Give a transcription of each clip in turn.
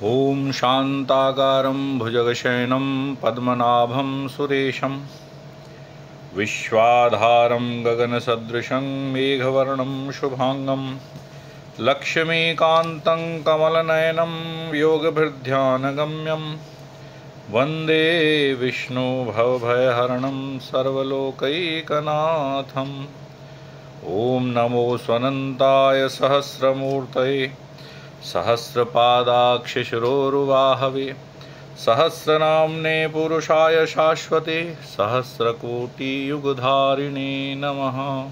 ओम शांताकारं भुजगशयनं पद्मनाभं सुरेशं विश्वाधारं गगनसदृशं मेघवर्णं शुभांगं लक्ष्मीकान्तं कमलनयनं योगभृध्यानगम्यं वन्दे विष्णु भवभयहरणं सर्वलोकैकनाथम्। ओम नमो स्वनन्ताय सहस्रमूर्तये सहस्रपादाक्षशिरोरुवाहवे सहस्रनाम्ने पुरुषाय शाश्वते सहस्रकोटियुगधारिणे नमः।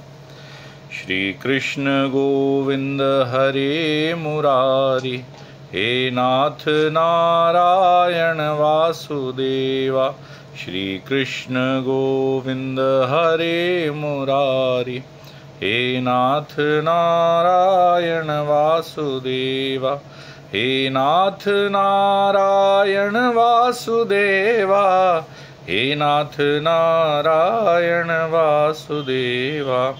श्रीकृष्ण गोविंद हरे मुरारी, हे नाथ नारायण वासुदेवा। श्रीकृष्ण गोविंद हरे मुरारी, हे नाथ नारायण वासुदेवा। हे नाथ नारायण वासुदेवा, हे नाथ नारायण वासुदेवा।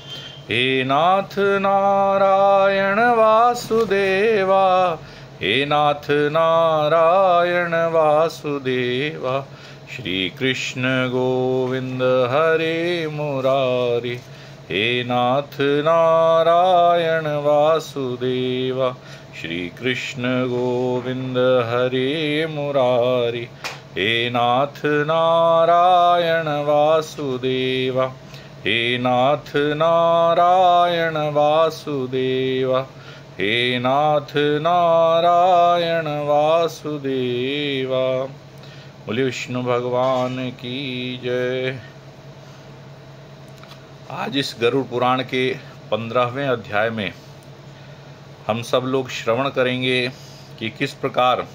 हे नाथ नारायण वासुदेवा, हे नाथ नारायण वासुदेवा। श्री कृष्ण गोविंद हरे मुरारी, हे नाथ नारायण वासुदेवा। श्री कृष्ण गोविंद हरे मुरारी, हे नाथ नारायण वासुदेवा। हे नाथ नारायण वासुदेवा, हे नाथ नारायण वासुदेवा। बोलिए विष्णु भगवान की जय। आज इस गरुड़ पुराण के 15वें अध्याय में हम सब लोग श्रवण करेंगे कि किस प्रकार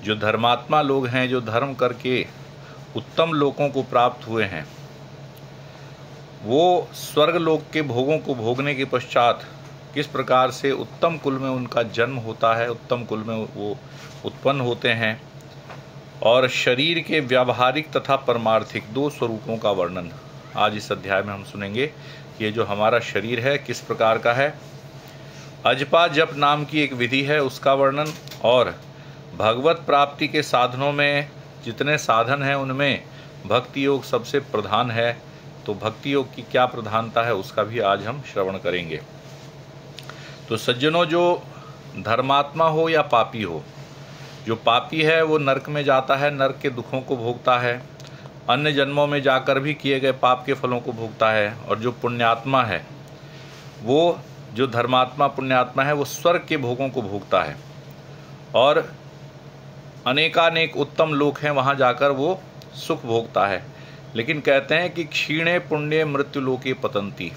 जो धर्मात्मा लोग हैं, जो धर्म करके उत्तम लोकों को प्राप्त हुए हैं, वो स्वर्ग लोक के भोगों को भोगने के पश्चात किस प्रकार से उत्तम कुल में उनका जन्म होता है, उत्तम कुल में वो उत्पन्न होते हैं, और शरीर के व्यावहारिक तथा परमार्थिक दो स्वरूपों का वर्णन आज इस अध्याय में हम सुनेंगे। ये जो हमारा शरीर है किस प्रकार का है, अजपा जप नाम की एक विधि है उसका वर्णन, और भगवत प्राप्ति के साधनों में जितने साधन हैं उनमें भक्ति योग सबसे प्रधान है, तो भक्ति योग की क्या प्रधानता है उसका भी आज हम श्रवण करेंगे। तो सज्जनों, जो धर्मात्मा हो या पापी हो, जो पापी है वो नरक में जाता है, नरक के दुखों को भोगता है, अन्य जन्मों में जाकर भी किए गए पाप के फलों को भोगता है, और जो पुण्यात्मा है, वो जो धर्मात्मा पुण्यात्मा है, वो स्वर्ग के भोगों को भोगता है, और अनेकानेक उत्तम लोक हैं, वहाँ जाकर वो सुख भोगता है। लेकिन कहते हैं कि क्षीणे पुण्य मृत्यु लोके पतंती,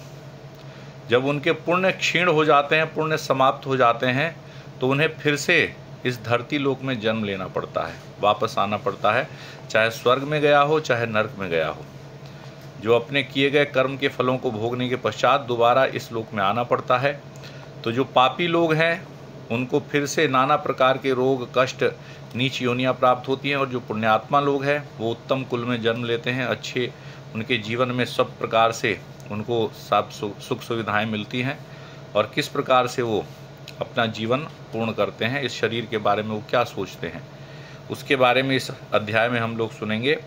जब उनके पुण्य क्षीण हो जाते हैं, पुण्य समाप्त हो जाते हैं, तो उन्हें फिर से इस धरती लोक में जन्म लेना पड़ता है, वापस आना पड़ता है, चाहे स्वर्ग में गया हो चाहे नरक में गया हो। जो अपने किए गए कर्म के फलों को भोगने के पश्चात दोबारा इस लोक में आना पड़ता है। तो जो पापी लोग हैं उनको फिर से नाना प्रकार के रोग कष्ट नीच योनियाँ प्राप्त होती हैं, और जो पुण्यात्मा लोग हैं वो उत्तम कुल में जन्म लेते हैं, अच्छे उनके जीवन में सब प्रकार से उनको सब सुख सुविधाएँ मिलती हैं, और किस प्रकार से वो अपना जीवन पूर्ण करते हैं, इस शरीर के बारे में वो क्या सोचते हैं, उसके बारे में इस अध्याय में हम लोग सुनेंगे।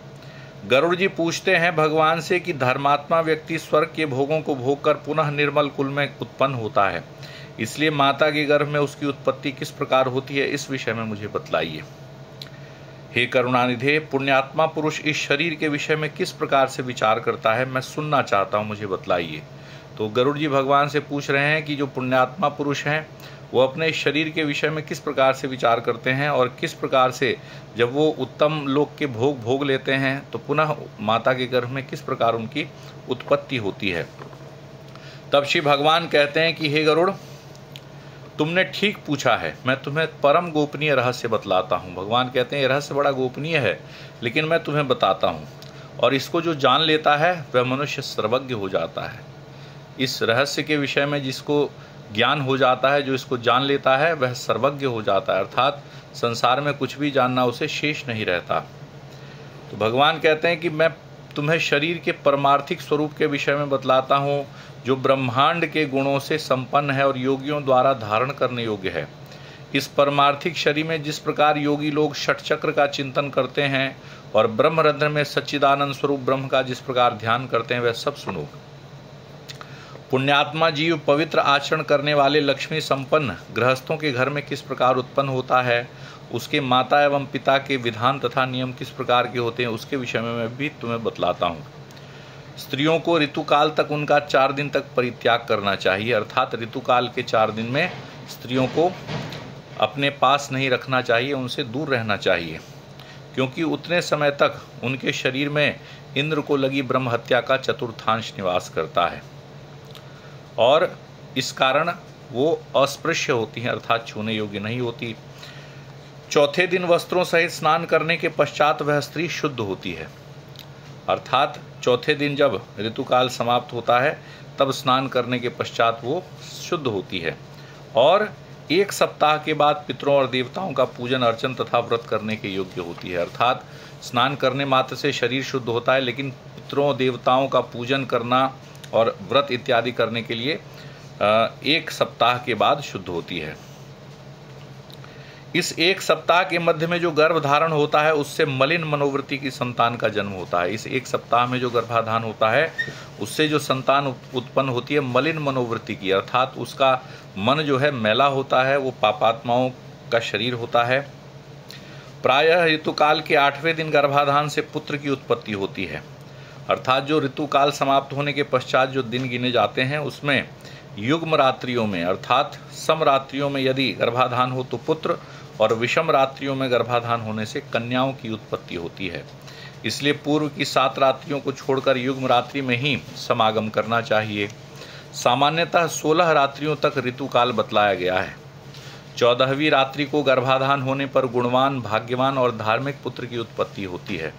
गरुड़ जी पूछते हैं भगवान से कि धर्मात्मा व्यक्ति स्वर्ग के भोगों को भोगकर पुनः निर्मल कुल में उत्पन्न होता है, इसलिए माता के गर्भ में उसकी उत्पत्ति किस प्रकार होती है, इस विषय में मुझे बतलाइए। हे करुणानिधे, पुण्यात्मा पुरुष इस शरीर के विषय में किस प्रकार से विचार करता है, मैं सुनना चाहता हूँ, मुझे बतलाइए। तो गरुड़ जी भगवान से पूछ रहे हैं कि जो पुण्यात्मा पुरुष हैं वो अपने शरीर के विषय में किस प्रकार से विचार करते हैं, और किस प्रकार से जब वो उत्तम लोक के भोग लेते हैं तो पुनः माता के गर्भ में किस प्रकार उनकी उत्पत्ति होती है। तब श्री भगवान कहते हैं कि हे गरुड़, तुमने ठीक पूछा है, मैं तुम्हें परम गोपनीय रहस्य बतलाता हूँ। भगवान कहते हैं ये रहस्य बड़ा गोपनीय है, लेकिन मैं तुम्हें बताता हूँ, और इसको जो जान लेता है वह मनुष्य सर्वज्ञ हो जाता है। इस रहस्य के विषय में जिसको ज्ञान हो जाता है, जो इसको जान लेता है, वह सर्वज्ञ हो जाता है, अर्थात संसार में कुछ भी जानना उसे शेष नहीं रहता। तो भगवान कहते हैं कि मैं तुम्हें शरीर के परमार्थिक स्वरूप के विषय में बतलाता हूँ, जो ब्रह्मांड के गुणों से संपन्न है और योगियों द्वारा धारण करने योग्य है। इस परमार्थिक शरीर में जिस प्रकार योगी लोग षट चक्र का चिंतन करते हैं और ब्रह्मरंध्र में सच्चिदानंद स्वरूप ब्रह्म का जिस प्रकार ध्यान करते हैं वह सब सुनो। पुण्यात्मा जीव पवित्र आचरण करने वाले लक्ष्मी संपन्न गृहस्थों के घर में किस प्रकार उत्पन्न होता है, उसके माता एवं पिता के विधान तथा नियम किस प्रकार के होते हैं, उसके विषय में मैं भी तुम्हें बतलाता हूँ। स्त्रियों को ऋतुकाल तक उनका 4 दिन तक परित्याग करना चाहिए, अर्थात ऋतुकाल के 4 दिन में स्त्रियों को अपने पास नहीं रखना चाहिए, उनसे दूर रहना चाहिए, क्योंकि उतने समय तक उनके शरीर में इंद्र को लगी ब्रह्म हत्या का चतुर्थांश निवास करता है और इस कारण वो अस्पृश्य होती हैं, अर्थात छूने योग्य नहीं होती। चौथे दिन वस्त्रों सहित स्नान करने के पश्चात वह स्त्री शुद्ध होती है, अर्थात चौथे दिन जब ऋतुकाल समाप्त होता है तब स्नान करने के पश्चात वो शुद्ध होती है और 1 सप्ताह के बाद पितरों और देवताओं का पूजन अर्चन तथा व्रत करने के योग्य होती है। अर्थात स्नान करने मात्र से शरीर शुद्ध होता है, लेकिन पितरों देवताओं का पूजन करना और व्रत इत्यादि करने के लिए 1 सप्ताह के बाद शुद्ध होती है। इस 1 सप्ताह के मध्य में जो गर्भ धारण होता है उससे मलिन मनोवृत्ति की संतान का जन्म होता है। इस 1 सप्ताह में जो गर्भाधान होता है उससे जो संतान उत्पन्न होती है मलिन मनोवृत्ति की, अर्थात उसका मन जो है मैला होता है, वो पापात्माओं का शरीर होता है। प्रायः ऋतुकाल के 8वें दिन गर्भाधान से पुत्र की उत्पत्ति होती है, अर्थात जो ऋतुकाल समाप्त होने के पश्चात जो दिन गिने जाते हैं उसमें युग्म रात्रियों में अर्थात सम रात्रियों में यदि गर्भाधान हो तो पुत्र और विषम रात्रियों में गर्भाधान होने से कन्याओं की उत्पत्ति होती है। इसलिए पूर्व की 7 रात्रियों को छोड़कर युग्म रात्रि में ही समागम करना चाहिए। सामान्यतः 16 रात्रियों तक ऋतुकाल बतलाया गया है। 14वीं रात्रि को गर्भाधान होने पर गुणवान, भाग्यवान और धार्मिक पुत्र की उत्पत्ति होती है।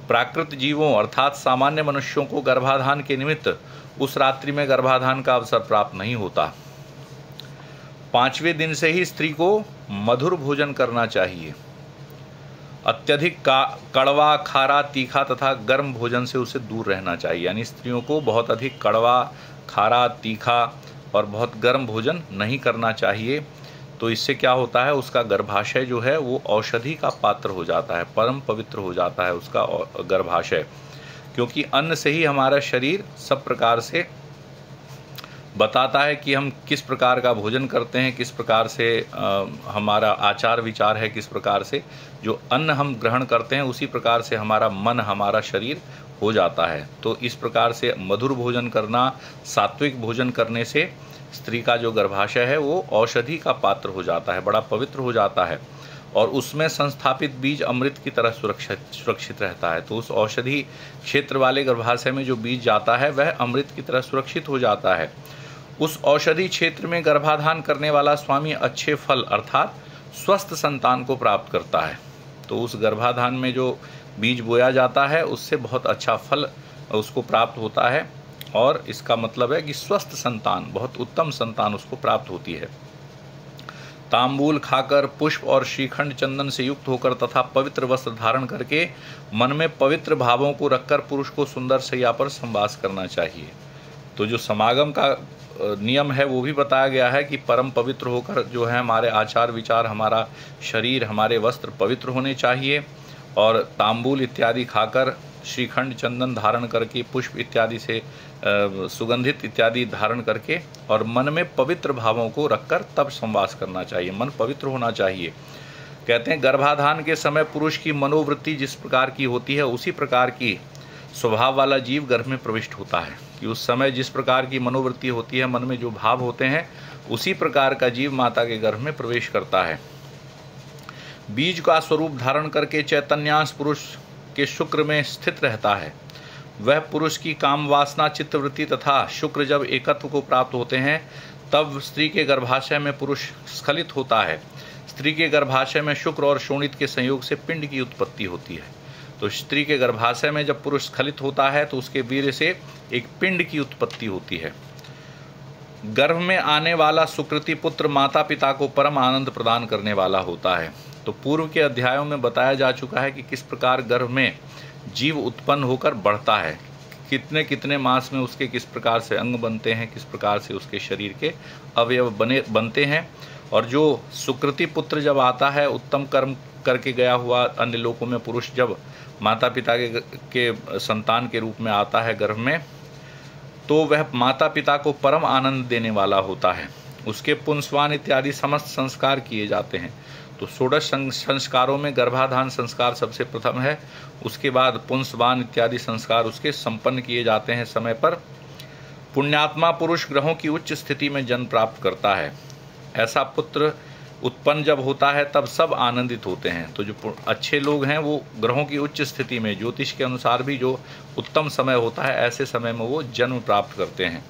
प्राकृत जीवों अर्थात सामान्य मनुष्यों को गर्भाधान के निमित्त उस रात्रि में गर्भाधान का अवसर प्राप्त नहीं होता। 5वें दिन से ही स्त्री को मधुर भोजन करना चाहिए। अत्यधिक कड़वा, खारा, तीखा तथा गर्म भोजन से उसे दूर रहना चाहिए, यानी स्त्रियों को बहुत अधिक कड़वा, खारा, तीखा और बहुत गर्म भोजन नहीं करना चाहिए। तो इससे क्या होता है, उसका गर्भाशय जो है वो औषधि का पात्र हो जाता है, परम पवित्र हो जाता है उसका गर्भाशय, क्योंकि अन्न से ही हमारा शरीर सब प्रकार से बताता है कि हम किस प्रकार का भोजन करते हैं, किस प्रकार से हमारा आचार विचार है, किस प्रकार से जो अन्न हम ग्रहण करते हैं उसी प्रकार से हमारा मन, हमारा शरीर हो जाता है। तो इस प्रकार से मधुर भोजन करना, सात्विक भोजन करने से स्त्री का जो गर्भाशय है वो औषधि का पात्र हो जाता है, बड़ा पवित्र हो जाता है और उसमें संस्थापित बीज अमृत की तरह सुरक्षित रहता है। तो उस औषधि क्षेत्र वाले गर्भाशय में जो बीज जाता है वह अमृत की तरह सुरक्षित हो जाता है। उस औषधि क्षेत्र में गर्भाधान करने वाला स्वामी अच्छे फल अर्थात स्वस्थ संतान को प्राप्त करता है। तो उस गर्भाधान में जो बीज बोया जाता है उससे बहुत अच्छा फल उसको प्राप्त होता है और इसका मतलब है कि स्वस्थ संतान, बहुत उत्तम संतान उसको प्राप्त होती है। तांबूल खाकर, पुष्प और श्रीखंड चंदन से युक्त होकर तथा पवित्र वस्त्र धारण करके मन में पवित्र भावों को रखकर पुरुष को सुंदर शैया पर संवास करना चाहिए। तो जो समागम का नियम है वो भी बताया गया है कि परम पवित्र होकर जो है हमारे आचार विचार, हमारा शरीर, हमारे वस्त्र पवित्र होने चाहिए और तांबूल इत्यादि खाकर, श्रीखंड चंदन धारण करके, पुष्प इत्यादि से सुगंधित इत्यादि धारण करके और मन में पवित्र भावों को रखकर तब संवास करना चाहिए। मन पवित्र होना चाहिए। कहते हैं गर्भाधान के समय पुरुष की मनोवृत्ति जिस प्रकार की होती है उसी प्रकार की स्वभाव वाला जीव गर्भ में प्रविष्ट होता है, कि उस समय जिस प्रकार की मनोवृत्ति होती है, मन में जो भाव होते हैं उसी प्रकार का जीव माता के गर्भ में प्रवेश करता है। बीज का स्वरूप धारण करके चैतन्यांश पुरुष के शुक्र में स्थित रहता है। वह पुरुष की काम वासना, चित्तवृत्ति तथा शुक्र जब एकत्व को प्राप्त होते हैं तब स्त्री के गर्भाशय में पुरुष स्खलित होता है। स्त्री के गर्भाशय में शुक्र और शोणित के संयोग से पिंड की उत्पत्ति होती है। तो स्त्री के गर्भाशय में जब पुरुष स्खलित होता है तो उसके वीर्य से एक पिंड की उत्पत्ति होती है। गर्भ में आने वाला सुकृति पुत्र माता पिता को परम आनंद प्रदान करने वाला होता है। तो पूर्व के अध्यायों में बताया जा चुका है कि किस प्रकार गर्भ में जीव उत्पन्न होकर बढ़ता है, कितने कितने मास में उसके किस प्रकार से अंग बनते हैं, किस प्रकार से उसके शरीर के अवयव बनते हैं और जो सुकृति पुत्र जब आता है, उत्तम कर्म करके गया हुआ अन्य लोकों में पुरुष जब माता पिता के संतान के रूप में आता है गर्भ में, तो वह माता पिता को परम आनंद देने वाला होता है। उसके पुंसवान इत्यादि समस्त संस्कार किए जाते हैं। तो षोडश संस्कारों में गर्भाधान संस्कार सबसे प्रथम है, उसके बाद पुंसवान इत्यादि संस्कार उसके संपन्न किए जाते हैं समय पर। पुण्यात्मा पुरुष ग्रहों की उच्च स्थिति में जन्म प्राप्त करता है। ऐसा पुत्र उत्पन्न जब होता है तब सब आनंदित होते हैं। तो जो अच्छे लोग हैं वो ग्रहों की उच्च स्थिति में, ज्योतिष के अनुसार भी जो उत्तम समय होता है, ऐसे समय में वो जन्म प्राप्त करते हैं।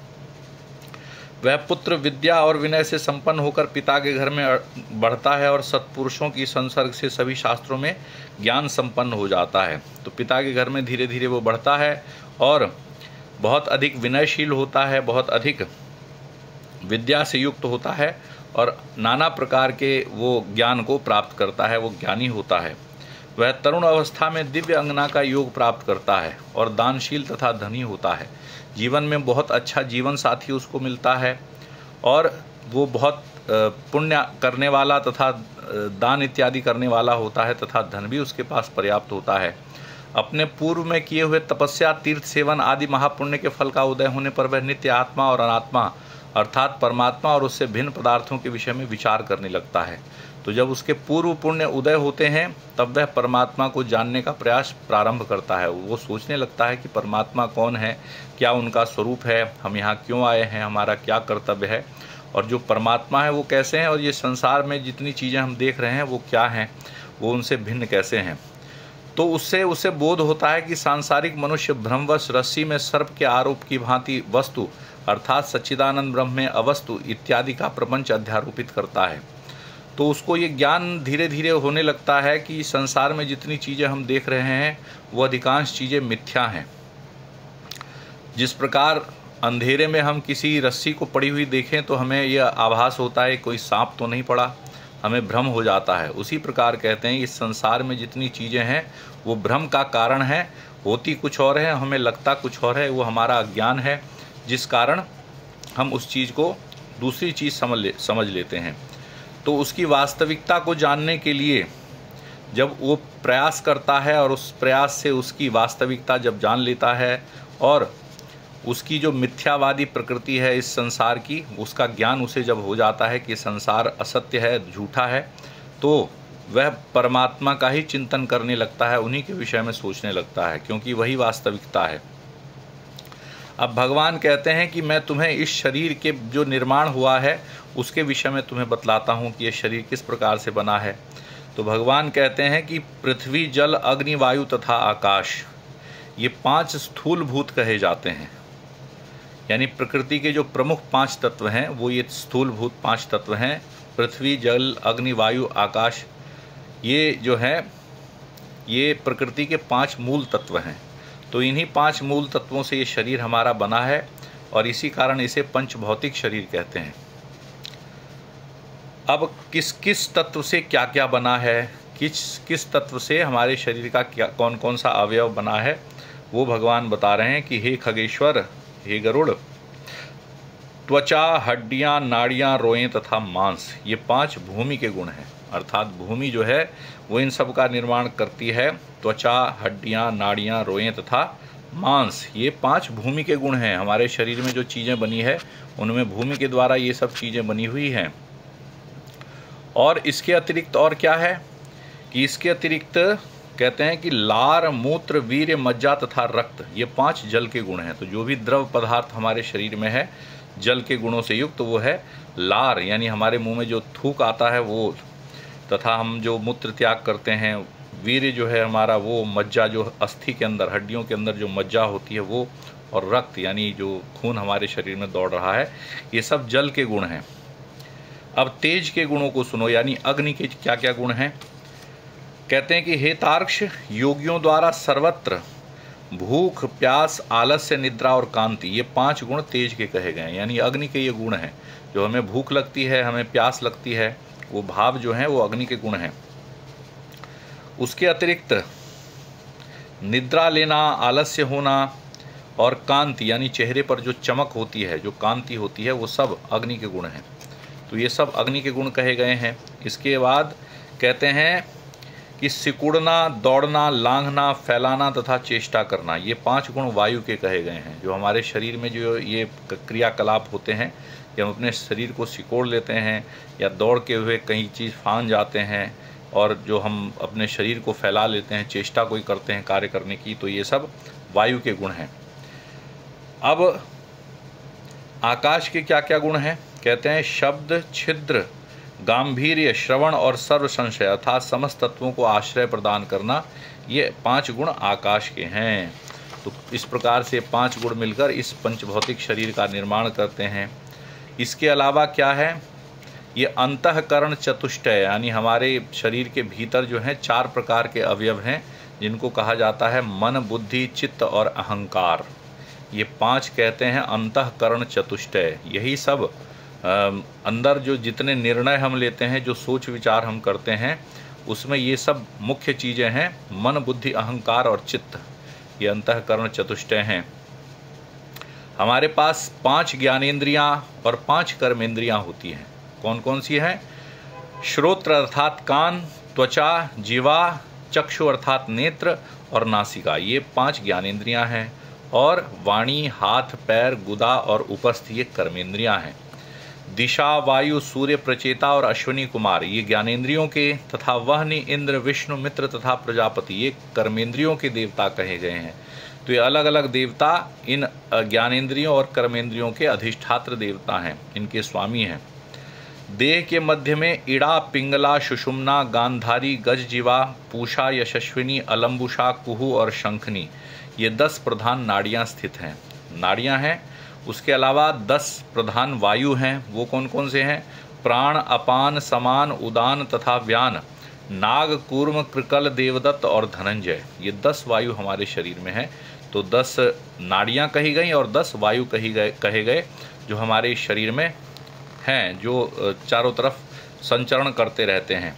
वह पुत्र विद्या और विनय से संपन्न होकर पिता के घर में बढ़ता है और सत्पुरुषों की संसर्ग से सभी शास्त्रों में ज्ञान संपन्न हो जाता है। तो पिता के घर में धीरे धीरे वो बढ़ता है और बहुत अधिक विनयशील होता है, बहुत अधिक विद्या से युक्त होता है और नाना प्रकार के वो ज्ञान को प्राप्त करता है, वो ज्ञानी होता है। वह तरुण अवस्था में दिव्य अंगना का योग प्राप्त करता है और दानशील तथा धनी होता है। जीवन में बहुत अच्छा जीवन साथी उसको मिलता है और वो बहुत पुण्य करने वाला तथा दान इत्यादि करने वाला होता है तथा धन भी उसके पास पर्याप्त होता है। अपने पूर्व में किए हुए तपस्या, तीर्थ सेवन आदि महापुण्य के फल का उदय होने पर वह नित्य आत्मा और अनात्मा अर्थात परमात्मा और उससे भिन्न पदार्थों के विषय में विचार करने लगता है। तो जब उसके पूर्व पुण्य उदय होते हैं तब वह परमात्मा को जानने का प्रयास प्रारंभ करता है। वो सोचने लगता है कि परमात्मा कौन है, क्या उनका स्वरूप है, हम यहाँ क्यों आए हैं, हमारा क्या कर्तव्य है, और जो परमात्मा है वो कैसे हैं, और ये संसार में जितनी चीज़ें हम देख रहे हैं वो क्या हैं, वो उनसे भिन्न कैसे हैं। तो उससे उसे बोध होता है कि सांसारिक मनुष्य भ्रमवश रस्सी में सर्प के आरोप की भांति वस्तु अर्थात सच्चिदानंद ब्रह्म में अवस्तु इत्यादि का प्रपंच अध्यारोपित करता है। तो उसको ये ज्ञान धीरे धीरे होने लगता है कि संसार में जितनी चीज़ें हम देख रहे हैं वो अधिकांश चीज़ें मिथ्या हैं। जिस प्रकार अंधेरे में हम किसी रस्सी को पड़ी हुई देखें तो हमें यह आभास होता है कोई सांप तो नहीं पड़ा, हमें भ्रम हो जाता है। उसी प्रकार कहते हैं इस संसार में जितनी चीज़ें हैं वो भ्रम का कारण है, होती कुछ और है, हमें लगता कुछ और है, वो हमारा अज्ञान है जिस कारण हम उस चीज़ को दूसरी चीज़ समझ लेते हैं। तो उसकी वास्तविकता को जानने के लिए जब वो प्रयास करता है और उस प्रयास से उसकी वास्तविकता जब जान लेता है और उसकी जो मिथ्यावादी प्रकृति है इस संसार की, उसका ज्ञान उसे जब हो जाता है कि संसार असत्य है, झूठा है, तो वह परमात्मा का ही चिंतन करने लगता है, उन्हीं के विषय में सोचने लगता है, क्योंकि वही वास्तविकता है। अब भगवान कहते हैं कि मैं तुम्हें इस शरीर के जो निर्माण हुआ है उसके विषय में तुम्हें बतलाता हूँ कि ये शरीर किस प्रकार से बना है। तो भगवान कहते हैं कि पृथ्वी, जल, अग्नि, वायु तथा आकाश, ये 5 स्थूल भूत कहे जाते हैं। यानी प्रकृति के जो प्रमुख 5 तत्व हैं वो ये स्थूल भूत 5 तत्व हैं। पृथ्वी, जल, अग्नि, वायु, आकाश, ये जो है ये प्रकृति के 5 मूल तत्व हैं। तो इन्हीं 5 मूल तत्वों से ये शरीर हमारा बना है और इसी कारण इसे पंचभौतिक शरीर कहते हैं। अब किस किस तत्व से क्या क्या बना है, किस तत्व से हमारे शरीर का क्या कौन कौन सा अवयव बना है, वो भगवान बता रहे हैं कि हे खगेश्वर, हे गरुड़, त्वचा, हड्डियां, नाड़ियां, रोएं तथा मांस, ये 5 भूमि के गुण हैं। अर्थात भूमि जो है वो इन सब का निर्माण करती है। त्वचा, हड्डियां, नाड़ियां, रोएं तथा मांस, ये 5 भूमि के गुण हैं। हमारे शरीर में जो चीज़ें बनी है उनमें भूमि के द्वारा ये सब चीज़ें बनी हुई हैं। और इसके अतिरिक्त और क्या है कि इसके अतिरिक्त कहते हैं कि लार, मूत्र, वीर्य, मज्जा तथा रक्त, ये 5 जल के गुण हैं। तो जो भी द्रव पदार्थ हमारे शरीर में है जल के गुणों से युक्त, वो है लार, यानी हमारे मुंह में जो थूक आता है वो, तथा हम जो मूत्र त्याग करते हैं। वीर्य जो है हमारा वो, मज्जा जो अस्थि के अंदर, हड्डियों के अंदर जो मज्जा होती है वो, और रक्त यानी जो खून हमारे शरीर में दौड़ रहा है, ये सब जल के गुण हैं। अब तेज के गुणों को सुनो, यानी अग्नि के क्या क्या गुण हैं। कहते हैं कि हे तार्क्ष, योगियों द्वारा सर्वत्र भूख, प्यास, आलस्य, निद्रा और कांति, ये 5 गुण तेज के कहे गए हैं। यानी अग्नि के ये गुण हैं। जो हमें भूख लगती है, हमें प्यास लगती है, वो भाव जो हैं वो अग्नि के गुण हैं। उसके अतिरिक्त निद्रा लेना, आलस्य होना और कांति यानी चेहरे पर जो चमक होती है, जो कांति होती है, वो सब अग्नि के गुण हैं। तो ये सब अग्नि के गुण कहे गए हैं। इसके बाद कहते हैं कि सिकुड़ना, दौड़ना, लांघना, फैलाना तथा चेष्टा करना, ये 5 गुण वायु के कहे गए हैं। जो हमारे शरीर में जो ये क्रियाकलाप होते हैं, जब हम अपने शरीर को सिकोड़ लेते हैं या दौड़ के हुए कहीं चीज़ फांद जाते हैं, और जो हम अपने शरीर को फैला लेते हैं, चेष्टा कोई करते हैं कार्य करने की, तो ये सब वायु के गुण हैं। अब आकाश के क्या क्या गुण हैं? कहते हैं शब्द, छिद्र, गांभीर्य, श्रवण और सर्व संशय अर्थात समस्त तत्वों को आश्रय प्रदान करना, ये 5 गुण आकाश के हैं। तो इस प्रकार से 5 गुण मिलकर इस पंचभौतिक शरीर का निर्माण करते हैं। इसके अलावा क्या है? ये अंतःकरण चतुष्टय, यानी हमारे शरीर के भीतर जो हैं 4 प्रकार के अवयव हैं, जिनको कहा जाता है मन, बुद्धि, चित्त और अहंकार। ये 5 कहते हैं अंतःकरण चतुष्टय। यही सब अंदर जो जितने निर्णय हम लेते हैं, जो सोच विचार हम करते हैं, उसमें ये सब मुख्य चीज़ें हैं, मन, बुद्धि, अहंकार और चित्त, ये अंतःकरण चतुष्टय हैं। हमारे पास 5 ज्ञानेंद्रियां और 5 कर्मेंद्रियां होती हैं। कौन कौन सी हैं? श्रोत्र अर्थात कान, त्वचा, जीवा, चक्षु अर्थात नेत्र और नासिका, ये 5 ज्ञानेंद्रियां हैं। और वाणी, हाथ, पैर, गुदा और उपस्थ, ये कर्मेंद्रियां हैं। दिशा, वायु, सूर्य, प्रचेता और अश्विनी कुमार, ये ज्ञानेंद्रियों के, तथा वहनि, इंद्र, विष्णु, मित्र तथा प्रजापति, ये कर्मेंद्रियों के देवता कहे गए हैं। तो ये अलग अलग देवता इन ज्ञानेंद्रियों और कर्मेंद्रियों के अधिष्ठात्र देवता हैं, इनके स्वामी हैं। देह के मध्य में इड़ा, पिंगला, सुषुम्ना, गांधारी, गजजीवा, पूषा, यशस्विनी, अलंबुषा, कुहू और शंखनी, ये 10 प्रधान नाड़ियाँ स्थित हैं, नाड़ियाँ हैं। उसके अलावा 10 प्रधान वायु हैं। वो कौन कौन से हैं? प्राण, अपान, समान, उदान तथा व्यान, नाग, कूर्म, कृकल, देवदत्त और धनंजय, ये 10 वायु हमारे शरीर में हैं। तो 10 नाड़ियाँ कही गई और 10 वायु कहे गए, जो हमारे शरीर में हैं, जो चारों तरफ संचरण करते रहते हैं।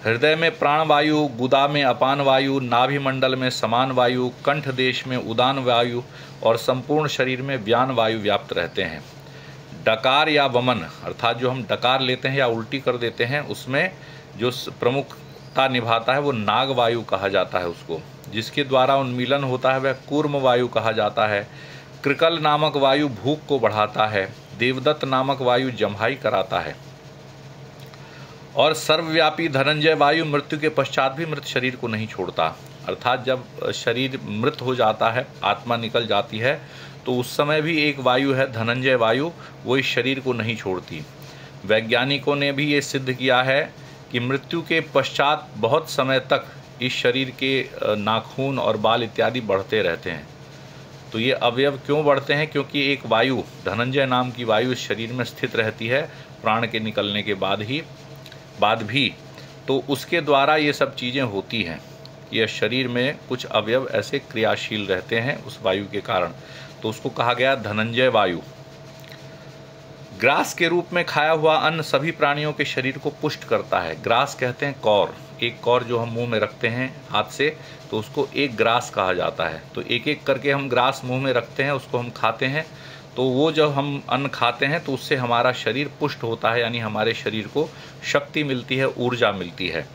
हृदय में प्राण वायु, गुदा में अपान वायु, नाभि मंडल में समान वायु, कंठ देश में उदान वायु और संपूर्ण शरीर में व्यान वायु व्याप्त रहते हैं। डकार या वमन अर्थात जो हम डकार लेते हैं या उल्टी कर देते हैं, उसमें जो प्रमुखता निभाता है वो नाग वायु कहा जाता है उसको। जिसके द्वारा उन्मीलन होता है वह कूर्म वायु कहा जाता है। कृकल नामक वायु भूख को बढ़ाता है। देवदत्त नामक वायु जम्हाई कराता है। और सर्वव्यापी धनंजय वायु मृत्यु के पश्चात भी मृत शरीर को नहीं छोड़ता। अर्थात जब शरीर मृत हो जाता है, आत्मा निकल जाती है, तो उस समय भी एक वायु है धनंजय वायु, वो इस शरीर को नहीं छोड़ती। वैज्ञानिकों ने भी ये सिद्ध किया है कि मृत्यु के पश्चात बहुत समय तक इस शरीर के नाखून और बाल इत्यादि बढ़ते रहते हैं। तो ये अवयव क्यों बढ़ते हैं? क्योंकि एक वायु धनंजय नाम की वायु इस शरीर में स्थित रहती है प्राण के निकलने के बाद भी, तो उसके द्वारा ये सब चीज़ें होती हैं। यह शरीर में कुछ अवयव ऐसे क्रियाशील रहते हैं उस वायु के कारण, तो उसको कहा गया धनंजय वायु। ग्रास के रूप में खाया हुआ अन्न सभी प्राणियों के शरीर को पुष्ट करता है। ग्रास कहते हैं कौर, एक कौर जो हम मुंह में रखते हैं हाथ से, तो उसको एक ग्रास कहा जाता है। तो एक एक करके हम ग्रास मुंह में रखते हैं, उसको हम खाते हैं, तो वो जब हम अन्न खाते हैं तो उससे हमारा शरीर पुष्ट होता है, यानी हमारे शरीर को शक्ति मिलती है, ऊर्जा मिलती है।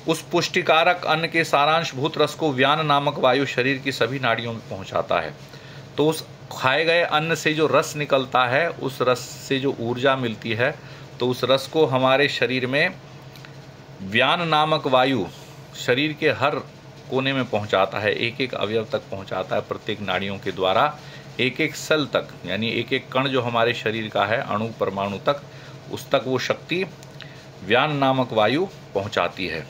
उस पुष्टिकारक अन्न के सारांशभूत रस को व्यान नामक वायु शरीर की सभी नाड़ियों में पहुंचाता है। तो उस खाए गए अन्न से जो रस निकलता है, उस रस से जो ऊर्जा मिलती है, तो उस रस को हमारे शरीर में व्यान नामक वायु शरीर के हर कोने में पहुंचाता है, एक एक अवयव तक पहुंचाता है, प्रत्येक नाड़ियों के द्वारा एक एक सेल तक, यानी एक एक कण जो हमारे शरीर का है, अणु परमाणु तक, उस तक वो शक्ति व्यान नामक वायु पहुंचाती है।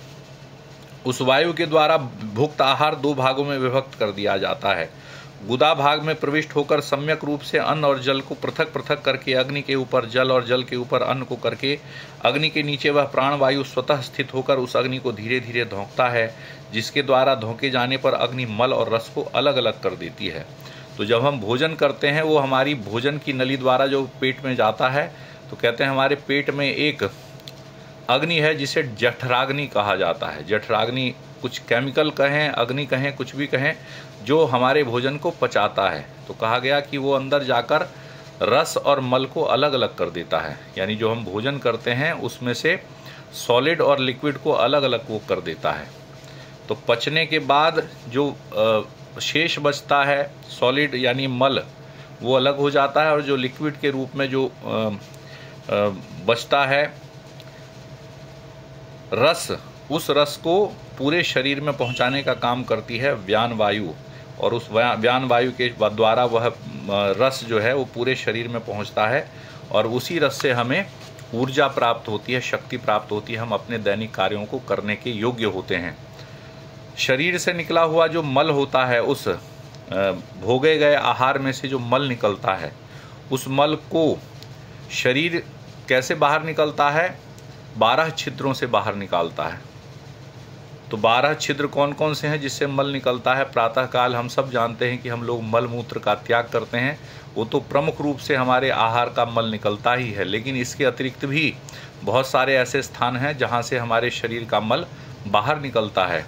उस वायु के द्वारा भुक्त आहार 2 भागों में विभक्त कर दिया जाता है। गुदा भाग में प्रविष्ट होकर सम्यक रूप से अन्न और जल को पृथक पृथक करके अग्नि के ऊपर जल और जल के ऊपर अन्न को करके अग्नि के नीचे वह प्राण वायु स्वतः स्थित होकर उस अग्नि को धीरे धीरे धोंकता है, जिसके द्वारा धोंके जाने पर अग्नि मल और रस को अलग अलग कर देती है। तो जब हम भोजन करते हैं, वो हमारी भोजन की नली द्वारा जो पेट में जाता है, तो कहते हैं हमारे पेट में एक अग्नि है जिसे जठराग्नि कहा जाता है। जठराग्नि कुछ केमिकल कहें, अग्नि कहें, कुछ भी कहें, जो हमारे भोजन को पचाता है। तो कहा गया कि वो अंदर जाकर रस और मल को अलग अलग कर देता है, यानी जो हम भोजन करते हैं उसमें से सॉलिड और लिक्विड को अलग अलग वो कर देता है। तो पचने के बाद जो शेष बचता है सॉलिड यानी मल, वो अलग हो जाता है, और जो लिक्विड के रूप में जो बचता है रस, उस रस को पूरे शरीर में पहुंचाने का काम करती है व्यान वायु, और उस व्यान वायु के द्वारा वह रस जो है वो पूरे शरीर में पहुंचता है, और उसी रस से हमें ऊर्जा प्राप्त होती है, शक्ति प्राप्त होती है, हम अपने दैनिक कार्यों को करने के योग्य होते हैं। शरीर से निकला हुआ जो मल होता है, उस भोगे गए आहार में से जो मल निकलता है, उस मल को शरीर कैसे बाहर निकलता है? 12 छिद्रों से बाहर निकालता है। तो 12 छिद्र कौन कौन से हैं जिससे मल निकलता है? प्रातःकाल हम सब जानते हैं कि हम लोग मल मूत्र का त्याग करते हैं, वो तो प्रमुख रूप से हमारे आहार का मल निकलता ही है, लेकिन इसके अतिरिक्त भी बहुत सारे ऐसे स्थान हैं जहाँ से हमारे शरीर का मल बाहर निकलता है।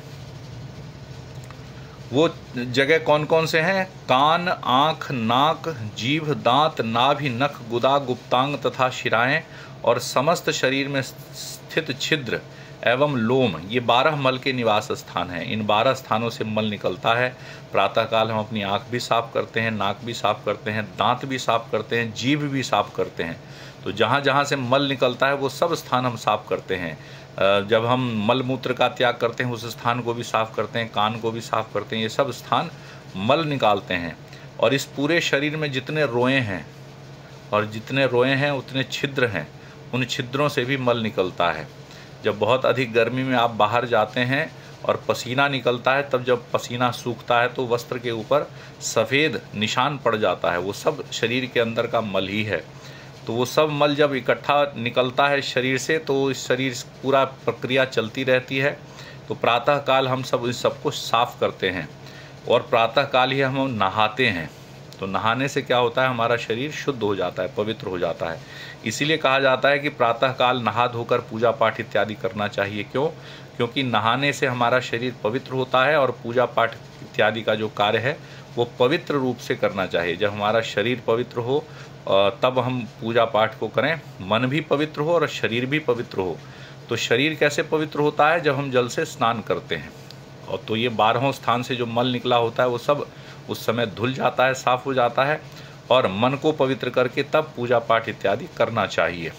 वो जगह कौन कौन से हैं? कान, आँख, नाक, जीभ, दांत, नाभि, नख, गुदा, गुप्तांग तथा शिराएं और समस्त शरीर में स्थित छिद्र एवं लोम, ये 12 मल के निवास स्थान हैं। इन 12 स्थानों से मल निकलता है। प्रातःकाल हम अपनी आँख भी साफ करते हैं, नाक भी साफ करते हैं, दांत भी साफ करते हैं, जीभ भी साफ करते हैं। तो जहाँ जहाँ से मल निकलता है वो सब स्थान हम साफ करते हैं। जब हम मल मूत्र का त्याग करते हैं उस स्थान को भी साफ करते हैं, कान को भी साफ करते हैं, ये सब स्थान मल निकालते हैं। और इस पूरे शरीर में जितने रोए हैं, और जितने रोए हैं उतने छिद्र हैं, उन छिद्रों से भी मल निकलता है। जब बहुत अधिक गर्मी में आप बाहर जाते हैं और पसीना निकलता है, तब जब पसीना सूखता है तो वस्त्र के ऊपर सफ़ेद निशान पड़ जाता है, वो सब शरीर के अंदर का मल ही है। तो वो सब मल जब इकट्ठा निकलता है शरीर से, तो इस शरीर पूरा प्रक्रिया चलती रहती है। तो प्रातःकाल हम सब इस सबको साफ़ करते हैं, और प्रातःकाल ही हम नहाते हैं। तो नहाने से क्या होता है? हमारा शरीर शुद्ध हो जाता है, पवित्र हो जाता है। इसीलिए कहा जाता है कि प्रातःकाल नहा धोकर पूजा पाठ इत्यादि करना चाहिए। क्यों? क्योंकि नहाने से हमारा शरीर पवित्र होता है, और पूजा पाठ इत्यादि का जो कार्य है वो पवित्र रूप से करना चाहिए। जब हमारा शरीर पवित्र हो तब हम पूजा पाठ को करें, मन भी पवित्र हो और शरीर भी पवित्र हो। तो शरीर कैसे पवित्र होता है? जब हम जल से स्नान करते हैं। और तो ये 12 स्थान से जो मल निकला होता है वो सब उस समय धुल जाता है, साफ हो जाता है, और मन को पवित्र करके तब पूजा पाठ इत्यादि करना चाहिए।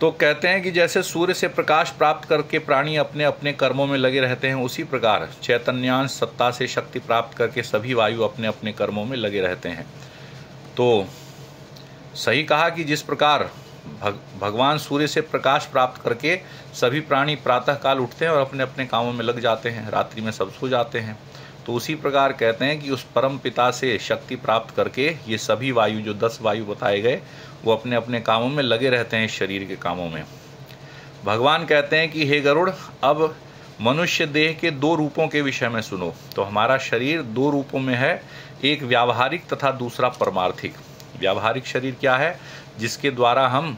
तो कहते हैं कि जैसे सूर्य से प्रकाश प्राप्त करके प्राणी अपने अपने कर्मों में लगे रहते हैं, उसी प्रकार चैतन्यांश सत्ता से शक्ति प्राप्त करके सभी वायु अपने अपने कर्मों में लगे रहते हैं। तो सही कहा कि जिस प्रकार भगवान सूर्य से प्रकाश प्राप्त करके सभी प्राणी प्रातःकाल उठते हैं और अपने अपने कामों में लग जाते हैं, रात्रि में सब सो जाते हैं, तो उसी प्रकार कहते हैं कि उस परम पिता से शक्ति प्राप्त करके ये सभी वायु, जो 10 वायु बताए गए, वो अपने अपने कामों में लगे रहते हैं, शरीर के कामों में। भगवान कहते हैं कि हे गरुड़, अब मनुष्य देह के 2 रूपों के विषय में सुनो। तो हमारा शरीर 2 रूपों में है, एक व्यावहारिक तथा दूसरा परमार्थिक। व्यावहारिक शरीर क्या है? जिसके द्वारा हम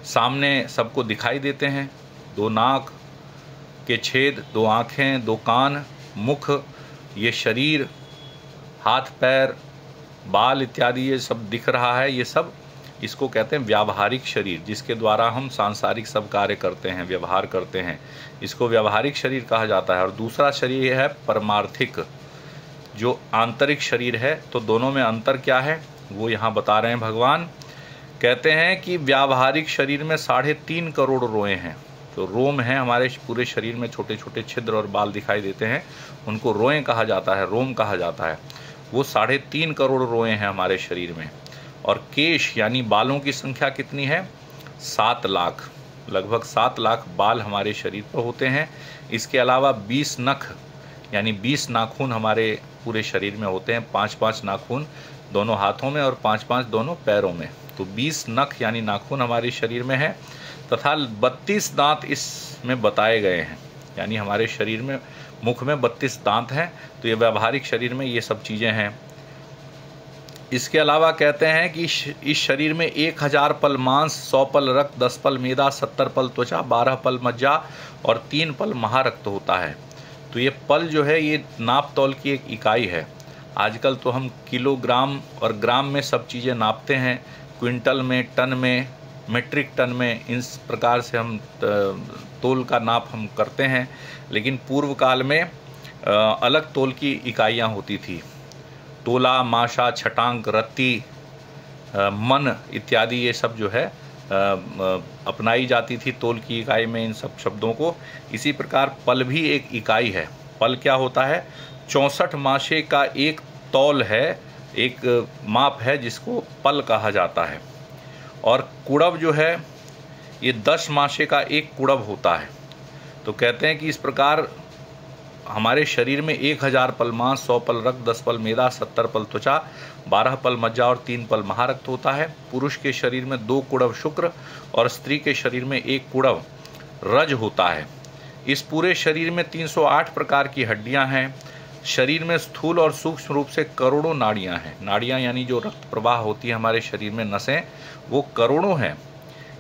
सामने सबको दिखाई देते हैं। 2 नाक के छेद, 2 आँखें, 2 कान, मुख, ये शरीर, हाथ पैर, बाल इत्यादि ये सब दिख रहा है, ये सब इसको कहते हैं व्यावहारिक शरीर, जिसके द्वारा हम सांसारिक सब कार्य करते हैं, व्यवहार करते हैं, इसको व्यावहारिक शरीर कहा जाता है। और दूसरा शरीर है परमार्थिक, जो आंतरिक शरीर है। तो दोनों में अंतर क्या है वो यहाँ बता रहे हैं भगवान। कहते हैं कि व्यावहारिक शरीर में 3.5 करोड़ रोए हैं। तो रोम है हमारे पूरे शरीर में, छोटे छोटे छिद्र और बाल दिखाई देते हैं, उनको रोएं कहा जाता है, रोम कहा जाता है। वो 3.5 करोड़ रोए हैं हमारे शरीर में। और केश यानी बालों की संख्या कितनी है? 7 लाख, लगभग 7 लाख बाल हमारे शरीर पर होते हैं। इसके अलावा 20 नख यानी 20 नाखून हमारे पूरे शरीर में होते हैं, 5-5 नाखून दोनों हाथों में और 5-5 दोनों पैरों में। तो 20 नख यानी नाखून हमारे शरीर में है, तथा 32 दांत इसमें बताए गए हैं, यानी हमारे शरीर में मुख में 32 दांत हैं। तो ये व्यावहारिक शरीर में ये सब चीज़ें हैं। इसके अलावा कहते हैं कि इस शरीर में 1000 पल मांस, 100 पल रक्त, 10 पल मेदा, 70 पल त्वचा, 12 पल मज्जा और 3 पल महारक्त होता है। तो ये पल जो है ये नाप तौल की एक इकाई है। आजकल तो हम किलोग्राम और ग्राम में सब चीज़ें नापते हैं, क्विंटल में, टन में, मीट्रिक टन में, इस प्रकार से हम तोल का नाप हम करते हैं। लेकिन पूर्व काल में अलग तोल की इकाइयाँ होती थी। तोला, माशा, छटांक, रत्ती, मन इत्यादि ये सब जो है अपनाई जाती थी तोल की इकाई में इन सब शब्दों को। इसी प्रकार पल भी एक इकाई है। पल क्या होता है? 64 माशे का एक तौल है, एक माप है जिसको पल कहा जाता है। और कुड़ब जो है ये 10 माशे का एक कुड़ब होता है। तो कहते हैं कि इस प्रकार हमारे शरीर में 1000 पल मांस, 100 पल रक्त, 10 पल मेदा, 70 पल त्वचा, 12 पल मज्जा और 3 पल महारक्त होता है। पुरुष के शरीर में 2 कुड़ब शुक्र और स्त्री के शरीर में 1 कुड़ब रज होता है। इस पूरे शरीर में 308 प्रकार की हड्डियां हैं। शरीर में स्थूल और सूक्ष्म रूप से करोड़ों नाड़ियां हैं। नाड़ियां यानी जो रक्त प्रवाह होती है हमारे शरीर में, नसें, वो करोड़ों हैं।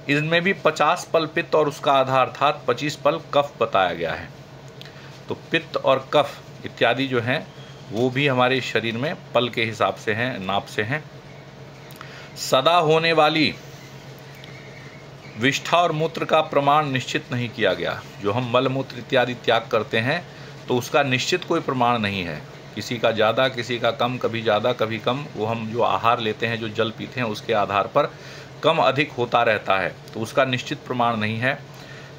इनमें भी 50 पल पित्त और उसका आधा अर्थात 25 पल कफ बताया गया है। तो पित्त और कफ इत्यादि जो हैं वो भी हमारे शरीर में पल के हिसाब से हैं, नाप से हैं। सदा होने वाली विष्ठा और मूत्र का प्रमाण निश्चित नहीं किया गया। जो हम मल मूत्र इत्यादि त्याग करते हैं तो उसका निश्चित कोई प्रमाण नहीं है। किसी का ज़्यादा, किसी का कम, कभी ज़्यादा कभी कम। वो हम जो आहार लेते हैं, जो जल पीते हैं, उसके आधार पर कम अधिक होता रहता है, तो उसका निश्चित प्रमाण नहीं है।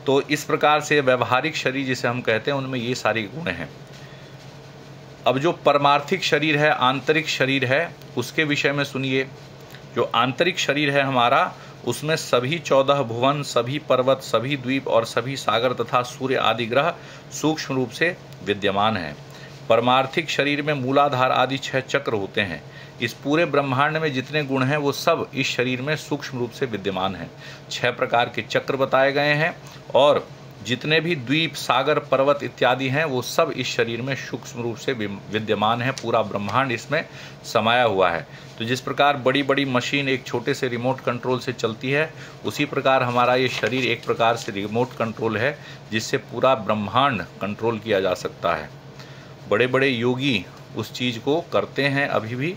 तो इस प्रकार से व्यवहारिक शरीर जिसे हम कहते हैं उनमें ये सारी गुण हैं। अब जो परमार्थिक शरीर है, आंतरिक शरीर है, उसके विषय में सुनिए। जो आंतरिक शरीर है हमारा, उसमें सभी 14 भुवन, सभी पर्वत, सभी द्वीप और सभी सागर तथा सूर्य आदि ग्रह सूक्ष्म रूप से विद्यमान हैं। परमार्थिक शरीर में मूलाधार आदि 6 चक्र होते हैं। इस पूरे ब्रह्मांड में जितने गुण हैं वो सब इस शरीर में सूक्ष्म रूप से विद्यमान हैं। 6 प्रकार के चक्र बताए गए हैं और जितने भी द्वीप, सागर, पर्वत इत्यादि हैं वो सब इस शरीर में सूक्ष्म रूप से विद्यमान है। पूरा ब्रह्मांड इसमें समाया हुआ है। तो जिस प्रकार बड़ी बड़ी मशीन एक छोटे से रिमोट कंट्रोल से चलती है, उसी प्रकार हमारा ये शरीर एक प्रकार से रिमोट कंट्रोल है जिससे पूरा ब्रह्मांड कंट्रोल किया जा सकता है। बड़े बड़े योगी उस चीज़ को करते हैं अभी भी।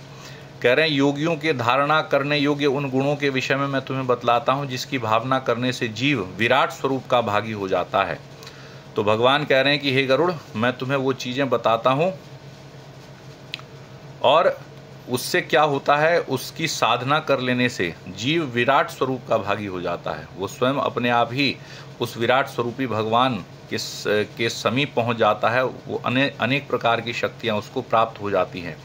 कह रहे हैं योगियों के धारणा करने योग्य उन गुणों के विषय में मैं तुम्हें बतलाता हूं जिसकी भावना करने से जीव विराट स्वरूप का भागी हो जाता है। तो भगवान कह रहे हैं कि हे गरुड़, मैं तुम्हें वो चीज़ें बताता हूं और उससे क्या होता है, उसकी साधना कर लेने से जीव विराट स्वरूप का भागी हो जाता है। वो स्वयं अपने आप ही उस विराट स्वरूपी भगवान के समीप पहुंच जाता है। वो अनेक प्रकार की शक्तियां उसको प्राप्त हो जाती हैं।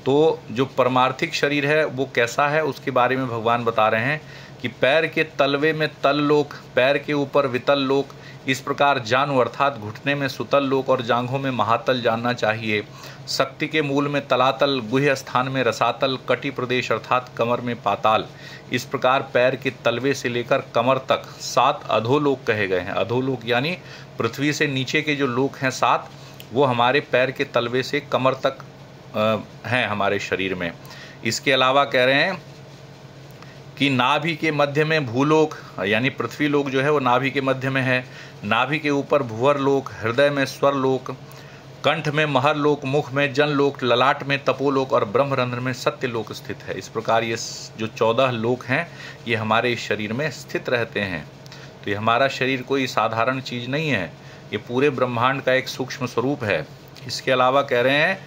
तो जो परमार्थिक शरीर है वो कैसा है, उसके बारे में भगवान बता रहे हैं कि पैर के तलवे में तल लोक, पैर के ऊपर वितल लोक, इस प्रकार जानु अर्थात घुटने में सुतल लोक और जांघों में महातल जानना चाहिए। शक्ति के मूल में तलातल, गुह्य स्थान में रसातल, कटी प्रदेश अर्थात कमर में पाताल। इस प्रकार पैर के तलवे से लेकर कमर तक 7 अधोलोक कहे गए हैं। अधोलोक यानी पृथ्वी से नीचे के जो लोक हैं 7, वो हमारे पैर के तलवे से कमर तक हैं हमारे शरीर में। इसके अलावा कह रहे हैं कि नाभि के मध्य में भूलोक यानी पृथ्वी लोक जो है वो नाभि के मध्य में है। नाभि के ऊपर भुवर लोक, हृदय में स्वर लोक, कंठ में महर लोक, मुख में जन लोक, ललाट में तपोलोक और ब्रह्मरंध्र में सत्य लोक स्थित है। इस प्रकार ये जो 14 लोक हैं ये हमारे इस शरीर में स्थित रहते हैं। तो ये हमारा शरीर कोई साधारण चीज़ नहीं है, ये पूरे ब्रह्मांड का एक सूक्ष्म स्वरूप है। इसके अलावा कह रहे हैं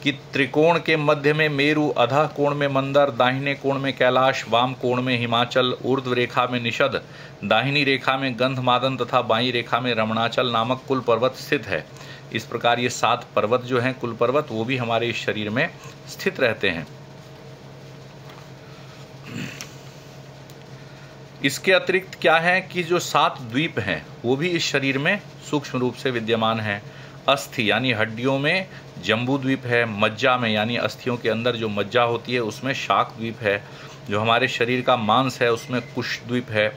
कि त्रिकोण के मध्य में मेरु, अधः कोण में मंदर, दाहिने कोण में कैलाश, वाम कोण में हिमाचल, ऊर्ध्व रेखा में निषद, दाहिनी रेखा में गंधमादन तथा बाईं रेखा में रमणाचल नामक कुल पर्वत स्थित है। इस प्रकार ये 7 पर्वत जो हैं, कुल पर्वत, वो भी हमारे इस शरीर में स्थित रहते हैं। इसके अतिरिक्त क्या है कि जो 7 द्वीप हैं वो भी इस शरीर में सूक्ष्म रूप से विद्यमान हैं। अस्थि यानी हड्डियों में जम्बू द्वीप है, मज्जा में यानी अस्थियों के अंदर जो मज्जा होती है उसमें शाक द्वीप है, जो हमारे शरीर का मांस है उसमें कुश द्वीप है,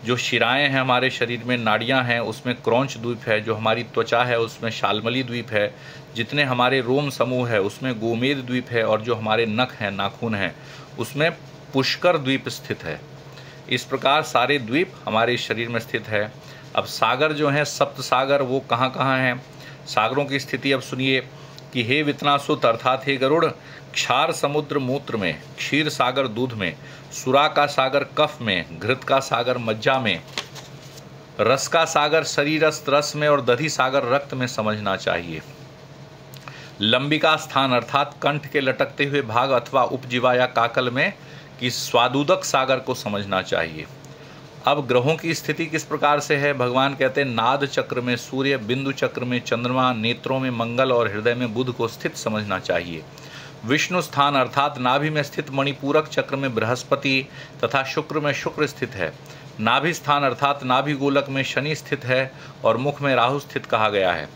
जो शिराएं हैं हमारे शरीर में, नाड़ियां हैं उसमें क्रौंच द्वीप है, जो हमारी त्वचा है उसमें शालमली द्वीप है, जितने हमारे रोम समूह है उसमें गोमेद द्वीप है, और जो हमारे नख हैं, नाखून हैं, उसमें पुष्कर द्वीप स्थित है। इस प्रकार सारे द्वीप हमारे शरीर में स्थित है। अब सागर जो हैं, सप्त सागर, वो कहाँ कहाँ हैं, सागरों की स्थिति अब सुनिए। कि हे वितनासुत अर्थात हे गरुड़, क्षार समुद्र मूत्र में, क्षीर सागर दूध में, सुरा का सागर कफ में, घृत का सागर मज्जा में, रस का सागर शरीरस्थ रस में और दधि सागर रक्त में समझना चाहिए। लंबिका स्थान अर्थात कंठ के लटकते हुए भाग अथवा उपजीवा या काकल में कि स्वादुदक सागर को समझना चाहिए। अब ग्रहों की स्थिति किस प्रकार से है? भगवान कहते हैं नाद चक्र में सूर्य, बिंदु चक्र में चंद्रमा, नेत्रों में मंगल और हृदय में बुध को स्थित समझना चाहिए। विष्णु स्थान अर्थात नाभि में स्थित मणिपूरक चक्र में बृहस्पति तथा शुक्र में शुक्र स्थित है। नाभि स्थान अर्थात नाभि गोलक में शनि स्थित है और मुख में राहु स्थित कहा गया है।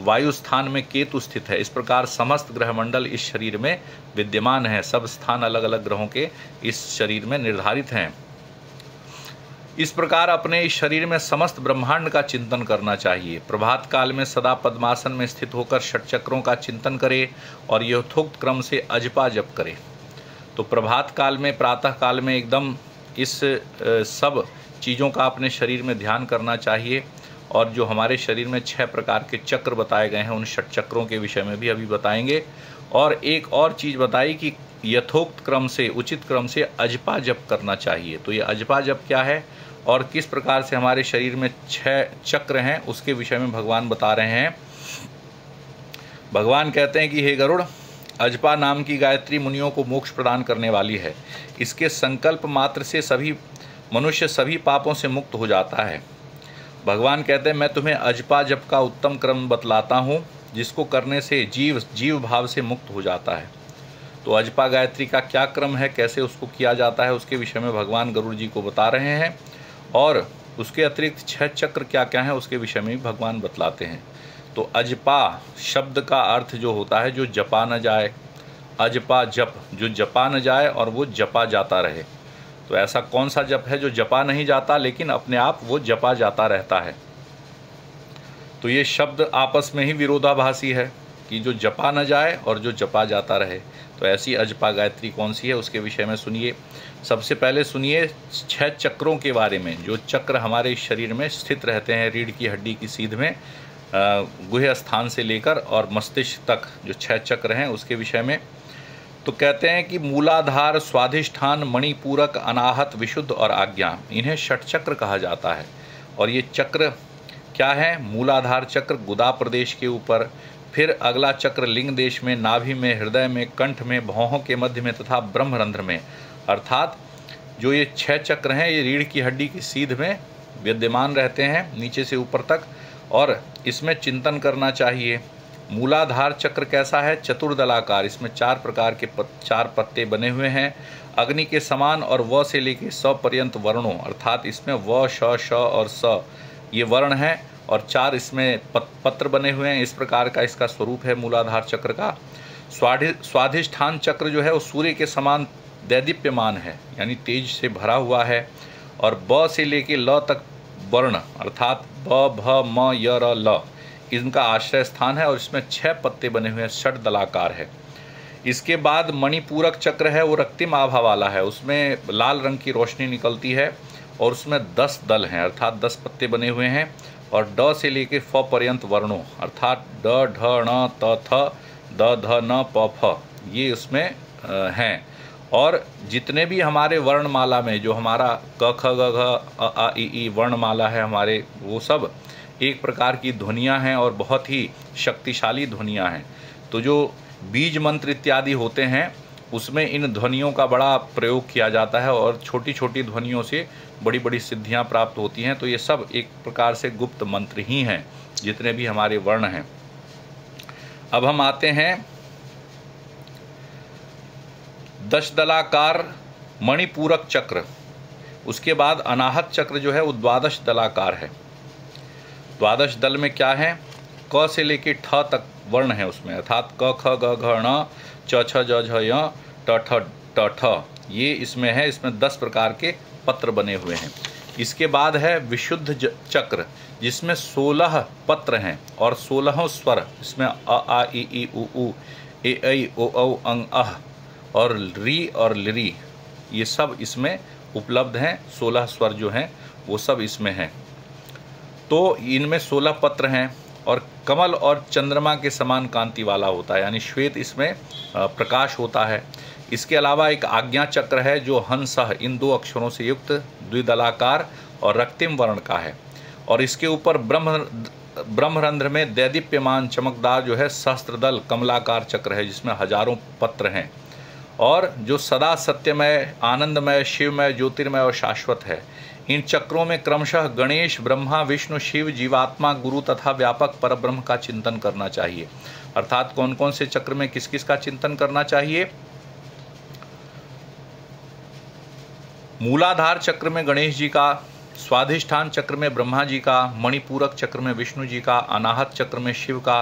वायु स्थान में केतु स्थित है। इस प्रकार समस्त ग्रह मंडल इस शरीर में विद्यमान है। सब स्थान अलग अलग ग्रहों के इस शरीर में निर्धारित हैं। इस प्रकार अपने इस शरीर में समस्त ब्रह्मांड का चिंतन करना चाहिए। प्रभात काल में सदा पद्मासन में स्थित होकर षट चक्रों का चिंतन करे और यथोक्त क्रम से अजपा जप करे। तो प्रभात काल में, प्रातः काल में एकदम इस सब चीज़ों का अपने शरीर में ध्यान करना चाहिए। और जो हमारे शरीर में 6 प्रकार के चक्र बताए गए हैं, उन षट चक्रों के विषय में भी अभी बताएंगे। और एक और चीज़ बताई कि यथोक्त क्रम से, उचित क्रम से अजपा जप करना चाहिए। तो ये अजपा जप क्या है और किस प्रकार से हमारे शरीर में 6 चक्र हैं, उसके विषय में भगवान बता रहे हैं। भगवान कहते हैं कि हे गरुड़, अजपा नाम की गायत्री मुनियों को मोक्ष प्रदान करने वाली है। इसके संकल्प मात्र से सभी मनुष्य सभी पापों से मुक्त हो जाता है। भगवान कहते हैं मैं तुम्हें अजपा जप का उत्तम क्रम बतलाता हूँ, जिसको करने से जीव भाव से मुक्त हो जाता है। तो अजपा गायत्री का क्या क्रम है, कैसे उसको किया जाता है, उसके विषय में भगवान गरुड़ जी को बता रहे हैं। और उसके अतिरिक्त 6 चक्र क्या क्या हैं उसके विषय में भी भगवान बतलाते हैं। तो अजपा शब्द का अर्थ जो होता है जो जपा न जाए, अजपा जप, जो जपा न जाए और वो जपा जाता रहे। तो ऐसा कौन सा जप है जो जपा नहीं जाता लेकिन अपने आप वो जपा जाता रहता है? तो ये शब्द आपस में ही विरोधाभासी है कि जो जपा न जाए और जो जपा जाता रहे। तो ऐसी अजपा गायत्री कौन सी है उसके विषय में सुनिए। सबसे पहले सुनिए 6 चक्रों के बारे में। जो चक्र हमारे शरीर में स्थित रहते हैं रीढ़ की हड्डी की सीध में, गुह्य स्थान से लेकर और मस्तिष्क तक जो 6 चक्र हैं उसके विषय में। तो कहते हैं कि मूलाधार, स्वाधिष्ठान, मणिपूरक, अनाहत, विशुद्ध और आज्ञा, इन्हें षट चक्र कहा जाता है। और ये चक्र क्या है? मूलाधार चक्र गुदा प्रदेश के ऊपर, फिर अगला चक्र लिंग देश में, नाभि में, हृदय में, कंठ में, भौहों के मध्य में तथा ब्रह्मरंध्र में। अर्थात जो ये 6 चक्र हैं ये रीढ़ की हड्डी की सीध में विद्यमान रहते हैं नीचे से ऊपर तक, और इसमें चिंतन करना चाहिए। मूलाधार चक्र कैसा है? चतुर्दलाकार, इसमें 4 प्रकार के 4 पत्ते बने हुए हैं अग्नि के समान, और व से लेकर स पर्यंत वर्णों, अर्थात इसमें व, श और स ये वर्ण हैं और 4 इसमें पत्र बने हुए हैं। इस प्रकार का इसका स्वरूप है मूलाधार चक्र का। स्वाधिष्ठान चक्र जो है वो सूर्य के समान दैदीप्यमान है, यानी तेज से भरा हुआ है। और ब से लेके ल तक वर्ण, अर्थात ब, भ, म, य, र, ल, इनका आश्रय स्थान है और इसमें 6 पत्ते बने हुए हैं, षट दलाकार है। इसके बाद मणिपूरक चक्र है, वो रक्तिम आभा वाला है, उसमें लाल रंग की रोशनी निकलती है और उसमें 10 दल हैं, अर्थात 10 पत्ते बने हुए हैं। और ड से लेके फ पर्यंत वर्णों, अर्थात ड, ढ, ण, त, थ, द, ध, न, प, फ, ये उसमें हैं। और जितने भी हमारे वर्णमाला में जो हमारा क, ख, ग, घ, अ, आ, इ, ई वर्णमाला है हमारे, वो सब एक प्रकार की ध्वनियाँ हैं और बहुत ही शक्तिशाली ध्वनियाँ हैं। तो जो बीज मंत्र इत्यादि होते हैं उसमें इन ध्वनियों का बड़ा प्रयोग किया जाता है और छोटी छोटी ध्वनियों से बड़ी बड़ी सिद्धियां प्राप्त होती हैं। तो ये सब एक प्रकार से गुप्त मंत्र ही हैं जितने भी हमारे वर्ण हैं। अब हम आते हैं 10 दलाकार मणिपूरक चक्र। उसके बाद अनाहत चक्र जो है वो 12 दलाकार है। 12 दल में क्या है? क से लेके ठ तक वर्ण है उसमें, अर्थात क, ख, ग, घ, ण, च, छ, ज, झ, य, ट, ठ, ट, ठ, ये इसमें है। इसमें 10 प्रकार के पत्र बने हुए हैं। इसके बाद है विशुद्ध चक्र, जिसमें 16 पत्र हैं और 16 स्वर, इसमें अ, आ, इ, ई, उ, ए, ऐ, ओ, औ, अंग, अह और री और लिरी, ये सब इसमें उपलब्ध हैं। 16 स्वर जो हैं वो सब इसमें हैं। तो इनमें 16 पत्र हैं और कमल और चंद्रमा के समान कांति वाला होता है, यानी श्वेत इसमें प्रकाश होता है। इसके अलावा एक आज्ञा चक्र है जो हंसः इन 2 अक्षरों से युक्त द्विदलाकार और रक्तिम वर्ण का है, और इसके ऊपर ब्रह्मरंध्र में दैदीप्यमान चमकदार जो है सहस्त्रदल कमलाकार चक्र है जिसमें हजारों पत्र हैं, और जो सदा सत्यमय, आनंदमय, शिवमय, ज्योतिर्मय और शाश्वत है। इन चक्रों में क्रमशः गणेश, ब्रह्मा, विष्णु, शिव, जीवात्मा, गुरु तथा व्यापक परब्रह्म का चिंतन करना चाहिए। अर्थात कौन कौन से चक्र में किस किस का चिंतन करना चाहिए? मूलाधार चक्र में गणेश जी का, स्वाधिष्ठान चक्र में ब्रह्मा जी का, मणिपूरक चक्र में विष्णु जी का, अनाहत चक्र में शिव का,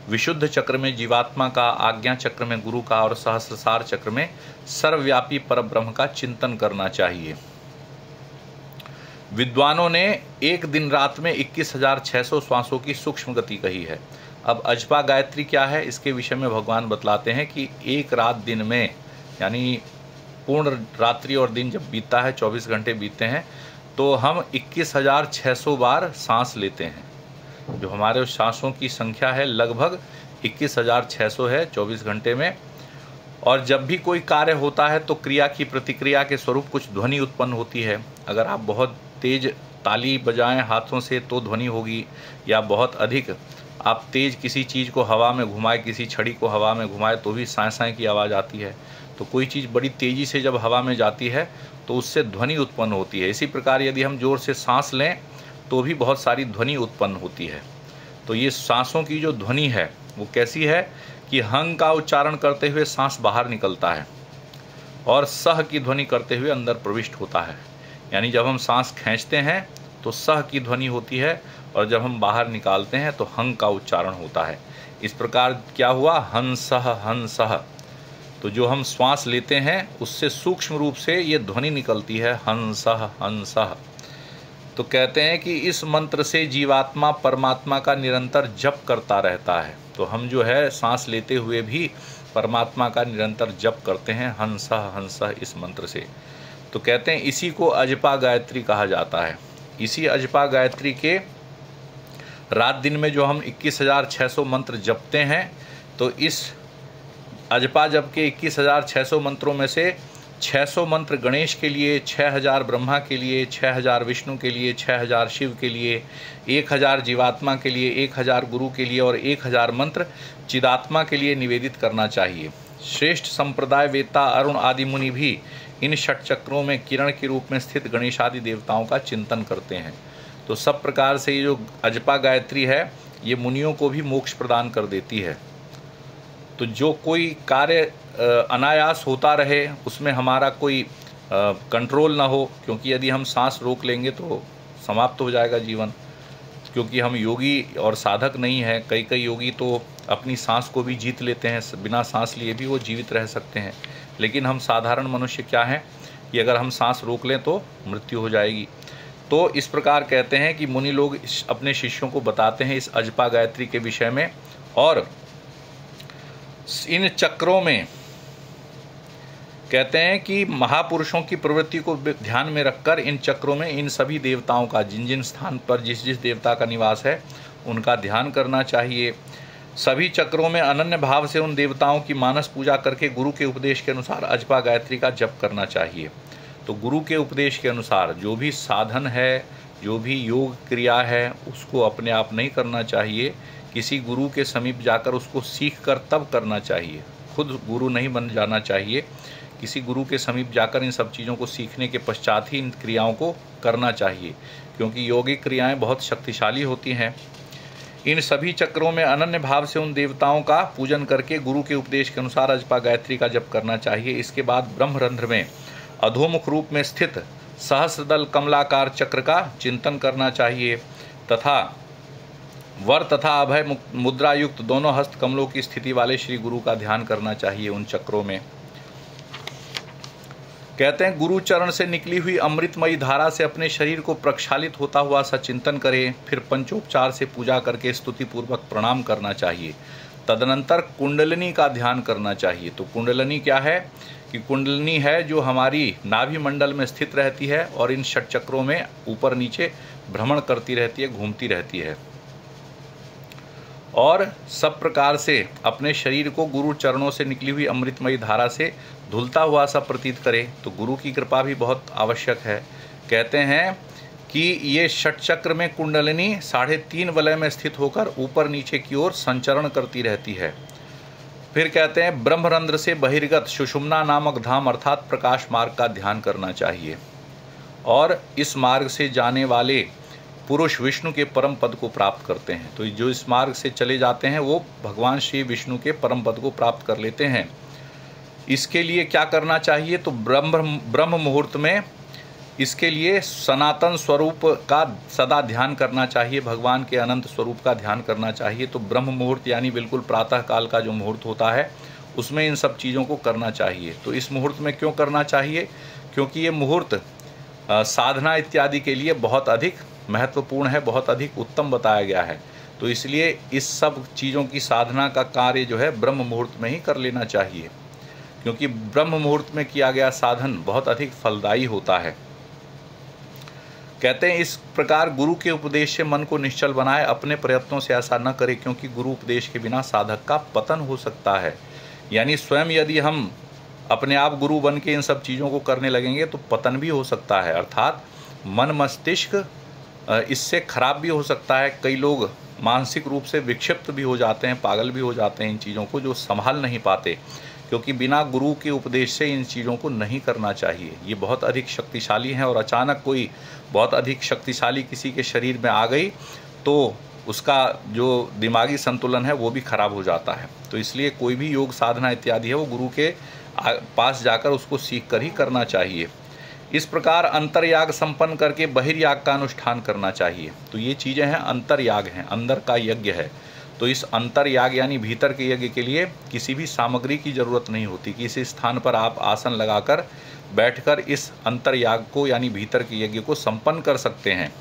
विशुद्ध चक्र में जीवात्मा का, आज्ञा चक्र में गुरु का और सहस्रसार चक्र में सर्वव्यापी परब्रह्म का चिंतन करना चाहिए। विद्वानों ने एक दिन रात में 21,600 श्वासों की सूक्ष्म गति कही है। अब अजपा गायत्री क्या है, इसके विषय में भगवान बतलाते हैं कि एक रात दिन में, यानी पूर्ण रात्रि और दिन जब बीतता है, 24 घंटे बीतते हैं, तो हम 21,600 बार सांस लेते हैं। जो हमारे सांसों की संख्या है लगभग 21,600 है 24 घंटे में। और जब भी कोई कार्य होता है तो क्रिया की प्रतिक्रिया के स्वरूप कुछ ध्वनि उत्पन्न होती है। अगर आप बहुत तेज ताली बजाएं हाथों से तो ध्वनि होगी, या बहुत अधिक आप तेज किसी चीज़ को हवा में घुमाएं, किसी छड़ी को हवा में घुमाएं तो भी साए साए की आवाज़ आती है। तो कोई चीज़ बड़ी तेज़ी से जब हवा में जाती है तो उससे ध्वनि उत्पन्न होती है। इसी प्रकार यदि हम जोर से सांस लें तो भी बहुत सारी ध्वनि उत्पन्न होती है। तो ये सांसों की जो ध्वनि है वो कैसी है कि हंग का उच्चारण करते हुए सांस बाहर निकलता है और सह की ध्वनि करते हुए अंदर प्रविष्ट होता है। यानी जब हम सांस खींचते हैं तो सह की ध्वनि होती है और जब हम बाहर निकालते हैं तो हंग का उच्चारण होता है। इस प्रकार क्या हुआ, हंसह हंसह। तो जो हम श्वास लेते हैं उससे सूक्ष्म रूप से ये ध्वनि निकलती है, हंसह हंसह। तो कहते हैं कि इस मंत्र से जीवात्मा परमात्मा का निरंतर जप करता रहता है। तो हम जो है सांस लेते हुए भी परमात्मा का निरंतर जप करते हैं, हंसह हंसह, इस मंत्र से। तो कहते हैं इसी को अजपा गायत्री कहा जाता है। इसी अजपा गायत्री के रात दिन में जो हम 21,600 मंत्र जपते हैं, तो इस अजपा जप के 21,600 मंत्रों में से 600 मंत्र गणेश के लिए, 6,000 ब्रह्मा के लिए, 6,000 विष्णु के लिए, 6,000 शिव के लिए, 1,000 जीवात्मा के लिए, 1,000 गुरु के लिए और 1,000 मंत्र चिदात्मा के लिए निवेदित करना चाहिए। श्रेष्ठ संप्रदाय वेत्ता अरुण आदि मुनि भी इन षट चक्रों में किरण के रूप में स्थित गणेश आदि देवताओं का चिंतन करते हैं। तो सब प्रकार से ये जो अजपा गायत्री है ये मुनियों को भी मोक्ष प्रदान कर देती है। तो जो कोई कार्य अनायास होता रहे, उसमें हमारा कोई कंट्रोल ना हो, क्योंकि यदि हम सांस रोक लेंगे तो समाप्त हो जाएगा जीवन। क्योंकि हम योगी और साधक नहीं हैं। कई कई योगी तो अपनी सांस को भी जीत लेते हैं, बिना सांस लिए भी वो जीवित रह सकते हैं। लेकिन हम साधारण मनुष्य क्या हैं कि अगर हम सांस रोक लें तो मृत्यु हो जाएगी। तो इस प्रकार कहते हैं कि मुनि लोग अपने शिष्यों को बताते हैं इस अजपा गायत्री के विषय में। और इन चक्रों में कहते हैं कि महापुरुषों की प्रवृत्ति को ध्यान में रखकर इन चक्रों में इन सभी देवताओं का, जिन जिन स्थान पर जिस जिस देवता का निवास है उनका ध्यान करना चाहिए। सभी चक्रों में अनन्य भाव से उन देवताओं की मानस पूजा करके गुरु के उपदेश के अनुसार अजपा गायत्री का जप करना चाहिए। तो गुरु के उपदेश के अनुसार जो भी साधन है, जो भी योग क्रिया है, उसको अपने आप नहीं करना चाहिए। किसी गुरु के समीप जाकर उसको सीख कर तब करना चाहिए। खुद गुरु नहीं बन जाना चाहिए। किसी गुरु के समीप जाकर इन सब चीज़ों को सीखने के पश्चात ही इन क्रियाओं को करना चाहिए, क्योंकि योगिक क्रियाएं बहुत शक्तिशाली होती हैं। इन सभी चक्रों में अनन्य भाव से उन देवताओं का पूजन करके गुरु के उपदेश के अनुसार अजपा गायत्री का जप करना चाहिए। इसके बाद ब्रह्मरंध्र में अधोमुख रूप में स्थित सहस्रदल कमलाकार चक्र का चिंतन करना चाहिए तथा वर तथा अभय मुद्रा युक्त दोनों हस्त कमलों की स्थिति वाले श्री गुरु का ध्यान करना चाहिए उन चक्रों में। कहते हैं गुरु चरण से निकली हुई अमृतमयी धारा से अपने शरीर को प्रक्षालित होता हुआ सचिंतन करें। फिर पंचोपचार से पूजा करके स्तुति पूर्वक प्रणाम करना चाहिए। तदनंतर कुंडलिनी का ध्यान करना चाहिए। तो कुंडलिनी क्या है कि कुंडलिनी है जो हमारी नाभि मंडल में स्थित रहती है और इन षट चक्रों में ऊपर नीचे भ्रमण करती रहती है, घूमती रहती है। और सब प्रकार से अपने शरीर को गुरु चरणों से निकली हुई अमृतमयी धारा से धुलता हुआ सा प्रतीत करे, तो गुरु की कृपा भी बहुत आवश्यक है। कहते हैं कि ये षट चक्र में कुंडलिनी 3.5 वलय में स्थित होकर ऊपर नीचे की ओर संचरण करती रहती है। फिर कहते हैं ब्रह्मरंध्र से बहिर्गत सुषुम्ना नामक धाम अर्थात प्रकाश मार्ग का ध्यान करना चाहिए, और इस मार्ग से जाने वाले पुरुष विष्णु के परम पद को प्राप्त करते हैं। तो जो इस मार्ग से चले जाते हैं वो भगवान श्री विष्णु के परम पद को प्राप्त कर लेते हैं। इसके लिए क्या करना चाहिए? तो ब्रह्म मुहूर्त में इसके लिए सनातन स्वरूप का सदा ध्यान करना चाहिए, भगवान के अनंत स्वरूप का ध्यान करना चाहिए। तो ब्रह्म मुहूर्त यानी बिल्कुल प्रातः काल का जो मुहूर्त होता है उसमें इन सब चीज़ों को करना चाहिए। तो इस मुहूर्त में क्यों करना चाहिए? क्योंकि ये मुहूर्त साधना इत्यादि के लिए बहुत अधिक महत्वपूर्ण है, बहुत अधिक उत्तम बताया गया है। तो इसलिए इस सब चीज़ों की साधना का कार्य जो है ब्रह्म मुहूर्त में ही कर लेना चाहिए, क्योंकि ब्रह्म मुहूर्त में किया गया साधन बहुत अधिक फलदायी होता है। कहते हैं इस प्रकार गुरु के उपदेश से मन को निश्चल बनाए, अपने प्रयत्नों से ऐसा न करे, क्योंकि गुरु उपदेश के बिना साधक का पतन हो सकता है। यानी स्वयं यदि हम अपने आप गुरु बन के इन सब चीज़ों को करने लगेंगे तो पतन भी हो सकता है, अर्थात मन मस्तिष्क इससे खराब भी हो सकता है। कई लोग मानसिक रूप से विक्षिप्त भी हो जाते हैं, पागल भी हो जाते हैं इन चीज़ों को, जो संभाल नहीं पाते, क्योंकि बिना गुरु के उपदेश से इन चीज़ों को नहीं करना चाहिए। ये बहुत अधिक शक्तिशाली हैं, और अचानक कोई बहुत अधिक शक्तिशाली किसी के शरीर में आ गई तो उसका जो दिमागी संतुलन है वो भी खराब हो जाता है। तो इसलिए कोई भी योग साधना इत्यादि है वो गुरु के पास जाकर उसको सीख कर ही करना चाहिए। इस प्रकार अंतर्याग संपन्न करके बहिर्याग का अनुष्ठान करना चाहिए। तो ये चीज़ें हैं अंतर्याग हैं, अंदर का यज्ञ है। तो इस अंतर्याग यानी भीतर के यज्ञ के लिए किसी भी सामग्री की ज़रूरत नहीं होती कि इस स्थान पर आप आसन लगाकर बैठकर इस अंतर्याग को यानी भीतर के यज्ञ को संपन्न कर सकते हैं।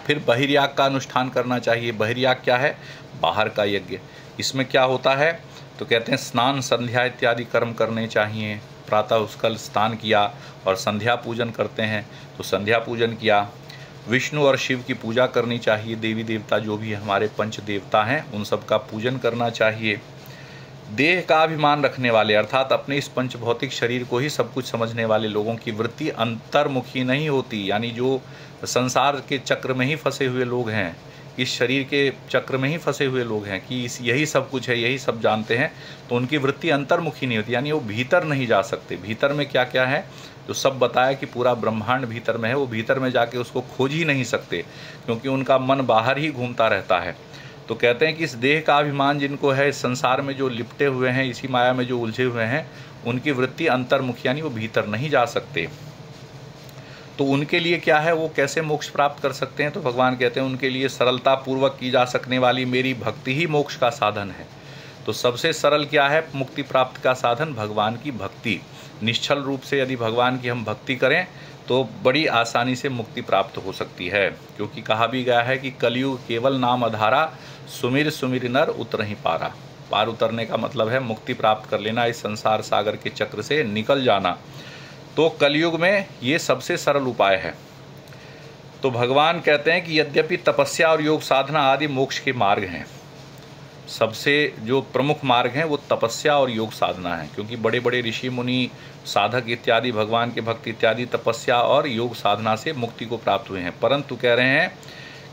फिर बहिर्याग का अनुष्ठान करना चाहिए। बहिर्याग क्या है? बाहर का यज्ञ। इसमें क्या होता है? तो कहते हैं स्नान संध्या इत्यादि कर्म करने चाहिए। प्रातः उसका स्नान किया और संध्या पूजन करते हैं तो संध्या पूजन किया। विष्णु और शिव की पूजा करनी चाहिए। देवी देवता जो भी हमारे पंच देवता हैं उन सब का पूजन करना चाहिए। देह का अभिमान रखने वाले अर्थात अपने इस पंच भौतिक शरीर को ही सब कुछ समझने वाले लोगों की वृत्ति अंतर्मुखी नहीं होती। यानी जो संसार के चक्र में ही फंसे हुए लोग हैं, इस शरीर के चक्र में ही फंसे हुए लोग हैं कि यही सब कुछ है, यही सब जानते हैं, तो उनकी वृत्ति अंतर्मुखी नहीं होती, यानी वो भीतर नहीं जा सकते। भीतर में क्या क्या है तो सब बताया कि पूरा ब्रह्मांड भीतर में है, वो भीतर में जाके उसको खोज ही नहीं सकते, क्योंकि उनका मन बाहर ही घूमता रहता है। तो कहते हैं कि इस देह का अभिमान जिनको है, इस संसार में जो लिपटे हुए हैं, इसी माया में जो उलझे हुए हैं, उनकी वृत्ति अंतर्मुखी यानी वो भीतर नहीं जा सकते। तो उनके लिए क्या है, वो कैसे मोक्ष प्राप्त कर सकते हैं? तो भगवान कहते हैं उनके लिए सरलता पूर्वक की जा सकने वाली मेरी भक्ति ही मोक्ष का साधन है। तो सबसे सरल क्या है मुक्ति प्राप्त का साधन? भगवान की भक्ति। निश्चल रूप से यदि भगवान की हम भक्ति करें तो बड़ी आसानी से मुक्ति प्राप्त हो सकती है, क्योंकि कहा भी गया है कि कलयुग केवल नाम आधारा, सुमिर सुमिर नर उतरहि पारा। पार उतरने का मतलब है मुक्ति प्राप्त कर लेना, इस संसार सागर के चक्र से निकल जाना। तो कलयुग में ये सबसे सरल उपाय है। तो भगवान कहते हैं कि यद्यपि तपस्या और योग साधना आदि मोक्ष के मार्ग हैं, सबसे जो प्रमुख मार्ग हैं वो तपस्या और योग साधना है, क्योंकि बड़े बड़े ऋषि मुनि साधक इत्यादि भगवान के भक्त इत्यादि तपस्या और योग साधना से मुक्ति को प्राप्त हुए हैं। परंतु कह रहे हैं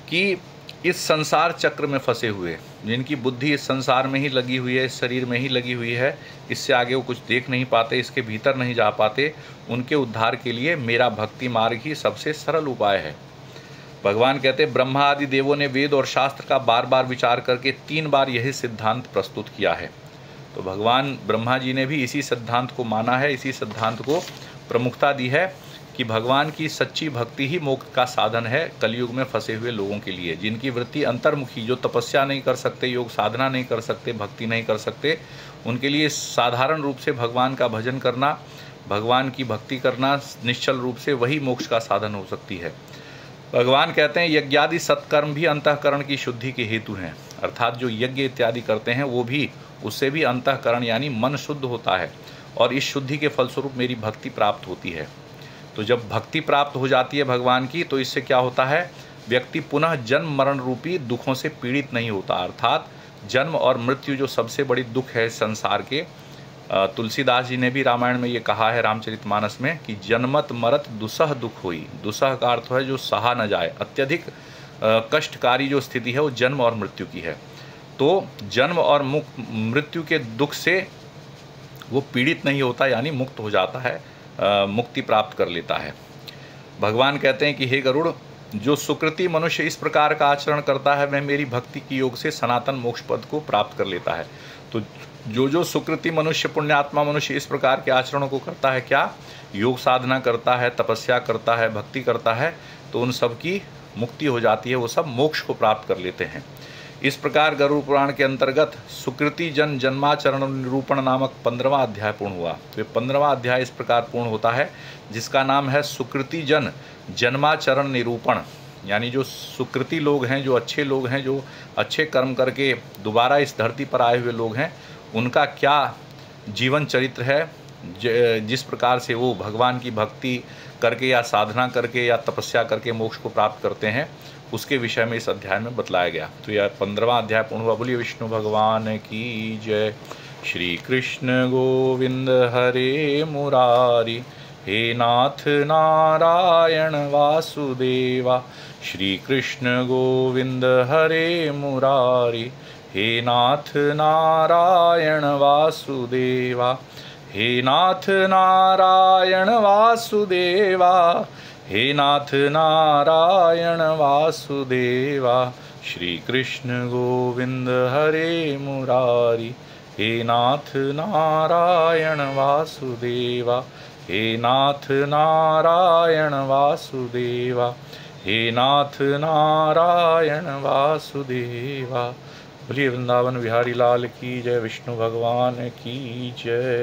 कि इस संसार चक्र में फंसे हुए, जिनकी बुद्धि इस संसार में ही लगी हुई है, इस शरीर में ही लगी हुई है, इससे आगे वो कुछ देख नहीं पाते, इसके भीतर नहीं जा पाते, उनके उद्धार के लिए मेरा भक्ति मार्ग ही सबसे सरल उपाय है। भगवान कहते हैं ब्रह्मा आदि देवों ने वेद और शास्त्र का बार बार विचार करके 3 बार यही सिद्धांत प्रस्तुत किया है। तो भगवान ब्रह्मा जी ने भी इसी सिद्धांत को माना है, इसी सिद्धांत को प्रमुखता दी है कि भगवान की सच्ची भक्ति ही मोक्ष का साधन है कलयुग में फंसे हुए लोगों के लिए, जिनकी वृत्ति अंतर्मुखी, जो तपस्या नहीं कर सकते, योग साधना नहीं कर सकते, भक्ति नहीं कर सकते, उनके लिए साधारण रूप से भगवान का भजन करना, भगवान की भक्ति करना निश्चल रूप से वही मोक्ष का साधन हो सकती है। भगवान कहते हैं यज्ञादि सत्कर्म भी अंतःकरण की शुद्धि के हेतु हैं, अर्थात जो यज्ञ इत्यादि करते हैं वो भी, उससे भी अंतःकरण यानी मन शुद्ध होता है, और इस शुद्धि के फलस्वरूप मेरी भक्ति प्राप्त होती है। तो जब भक्ति प्राप्त हो जाती है भगवान की, तो इससे क्या होता है, व्यक्ति पुनः जन्म मरण रूपी दुखों से पीड़ित नहीं होता, अर्थात जन्म और मृत्यु जो सबसे बड़ी दुख है संसार के। तुलसीदास जी ने भी रामायण में ये कहा है, रामचरितमानस में, कि जन्मत मरत दुसह दुख हुई। दुसह का अर्थ है जो सहा न जाए, अत्यधिक कष्टकारी जो स्थिति है वो जन्म और मृत्यु की है। तो जन्म और मृत्यु के दुख से वो पीड़ित नहीं होता, यानी मुक्त हो जाता है, मुक्ति प्राप्त कर लेता है। भगवान कहते हैं कि हे गरुड़, जो सुकृति मनुष्य इस प्रकार का आचरण करता है वह मेरी भक्ति की योग से सनातन मोक्ष पद को प्राप्त कर लेता है। तो जो सुकृति मनुष्य, पुण्यात्मा मनुष्य इस प्रकार के आचरणों को करता है, क्या योग साधना करता है, तपस्या करता है, भक्ति करता है, तो उन सब की मुक्ति हो जाती है, वो सब मोक्ष को प्राप्त कर लेते हैं। इस प्रकार गरुड़ पुराण के अंतर्गत सुकृति जन जन्माचरण निरूपण नामक 15वां अध्याय पूर्ण हुआ। तो ये 15वां अध्याय इस प्रकार पूर्ण होता है, जिसका नाम है सुकृति जन जन्माचरण निरूपण। यानी जो सुकृति लोग हैं, जो अच्छे लोग हैं, जो अच्छे कर्म करके दोबारा इस धरती पर आए हुए लोग हैं, उनका क्या जीवन चरित्र है, जिस प्रकार से वो भगवान की भक्ति करके या साधना करके या तपस्या करके मोक्ष को प्राप्त करते हैं, उसके विषय में इस अध्याय में बतलाया गया। तो यह 15वां अध्याय पूर्ण हुआ। बोलिए विष्णु भगवान की जय। श्री कृष्ण गोविंद हरे मुरारी, हे नाथ नारायण वासुदेवा। श्री कृष्ण गोविंद हरे मुरारी, हे नाथ नारायण वासुदेवा। हे नाथ नारायण वासुदेवा, हे नाथ नारायण वासुदेवा। श्री कृष्ण गोविंद हरे मुरारी, हे नाथ नारायण वासुदेवा। हे नाथ नारायण वासुदेवा, हे नाथ नारायण वासुदेवा। बोलिए वृंदावन बिहारी लाल की जय, विष्णु भगवान की जय।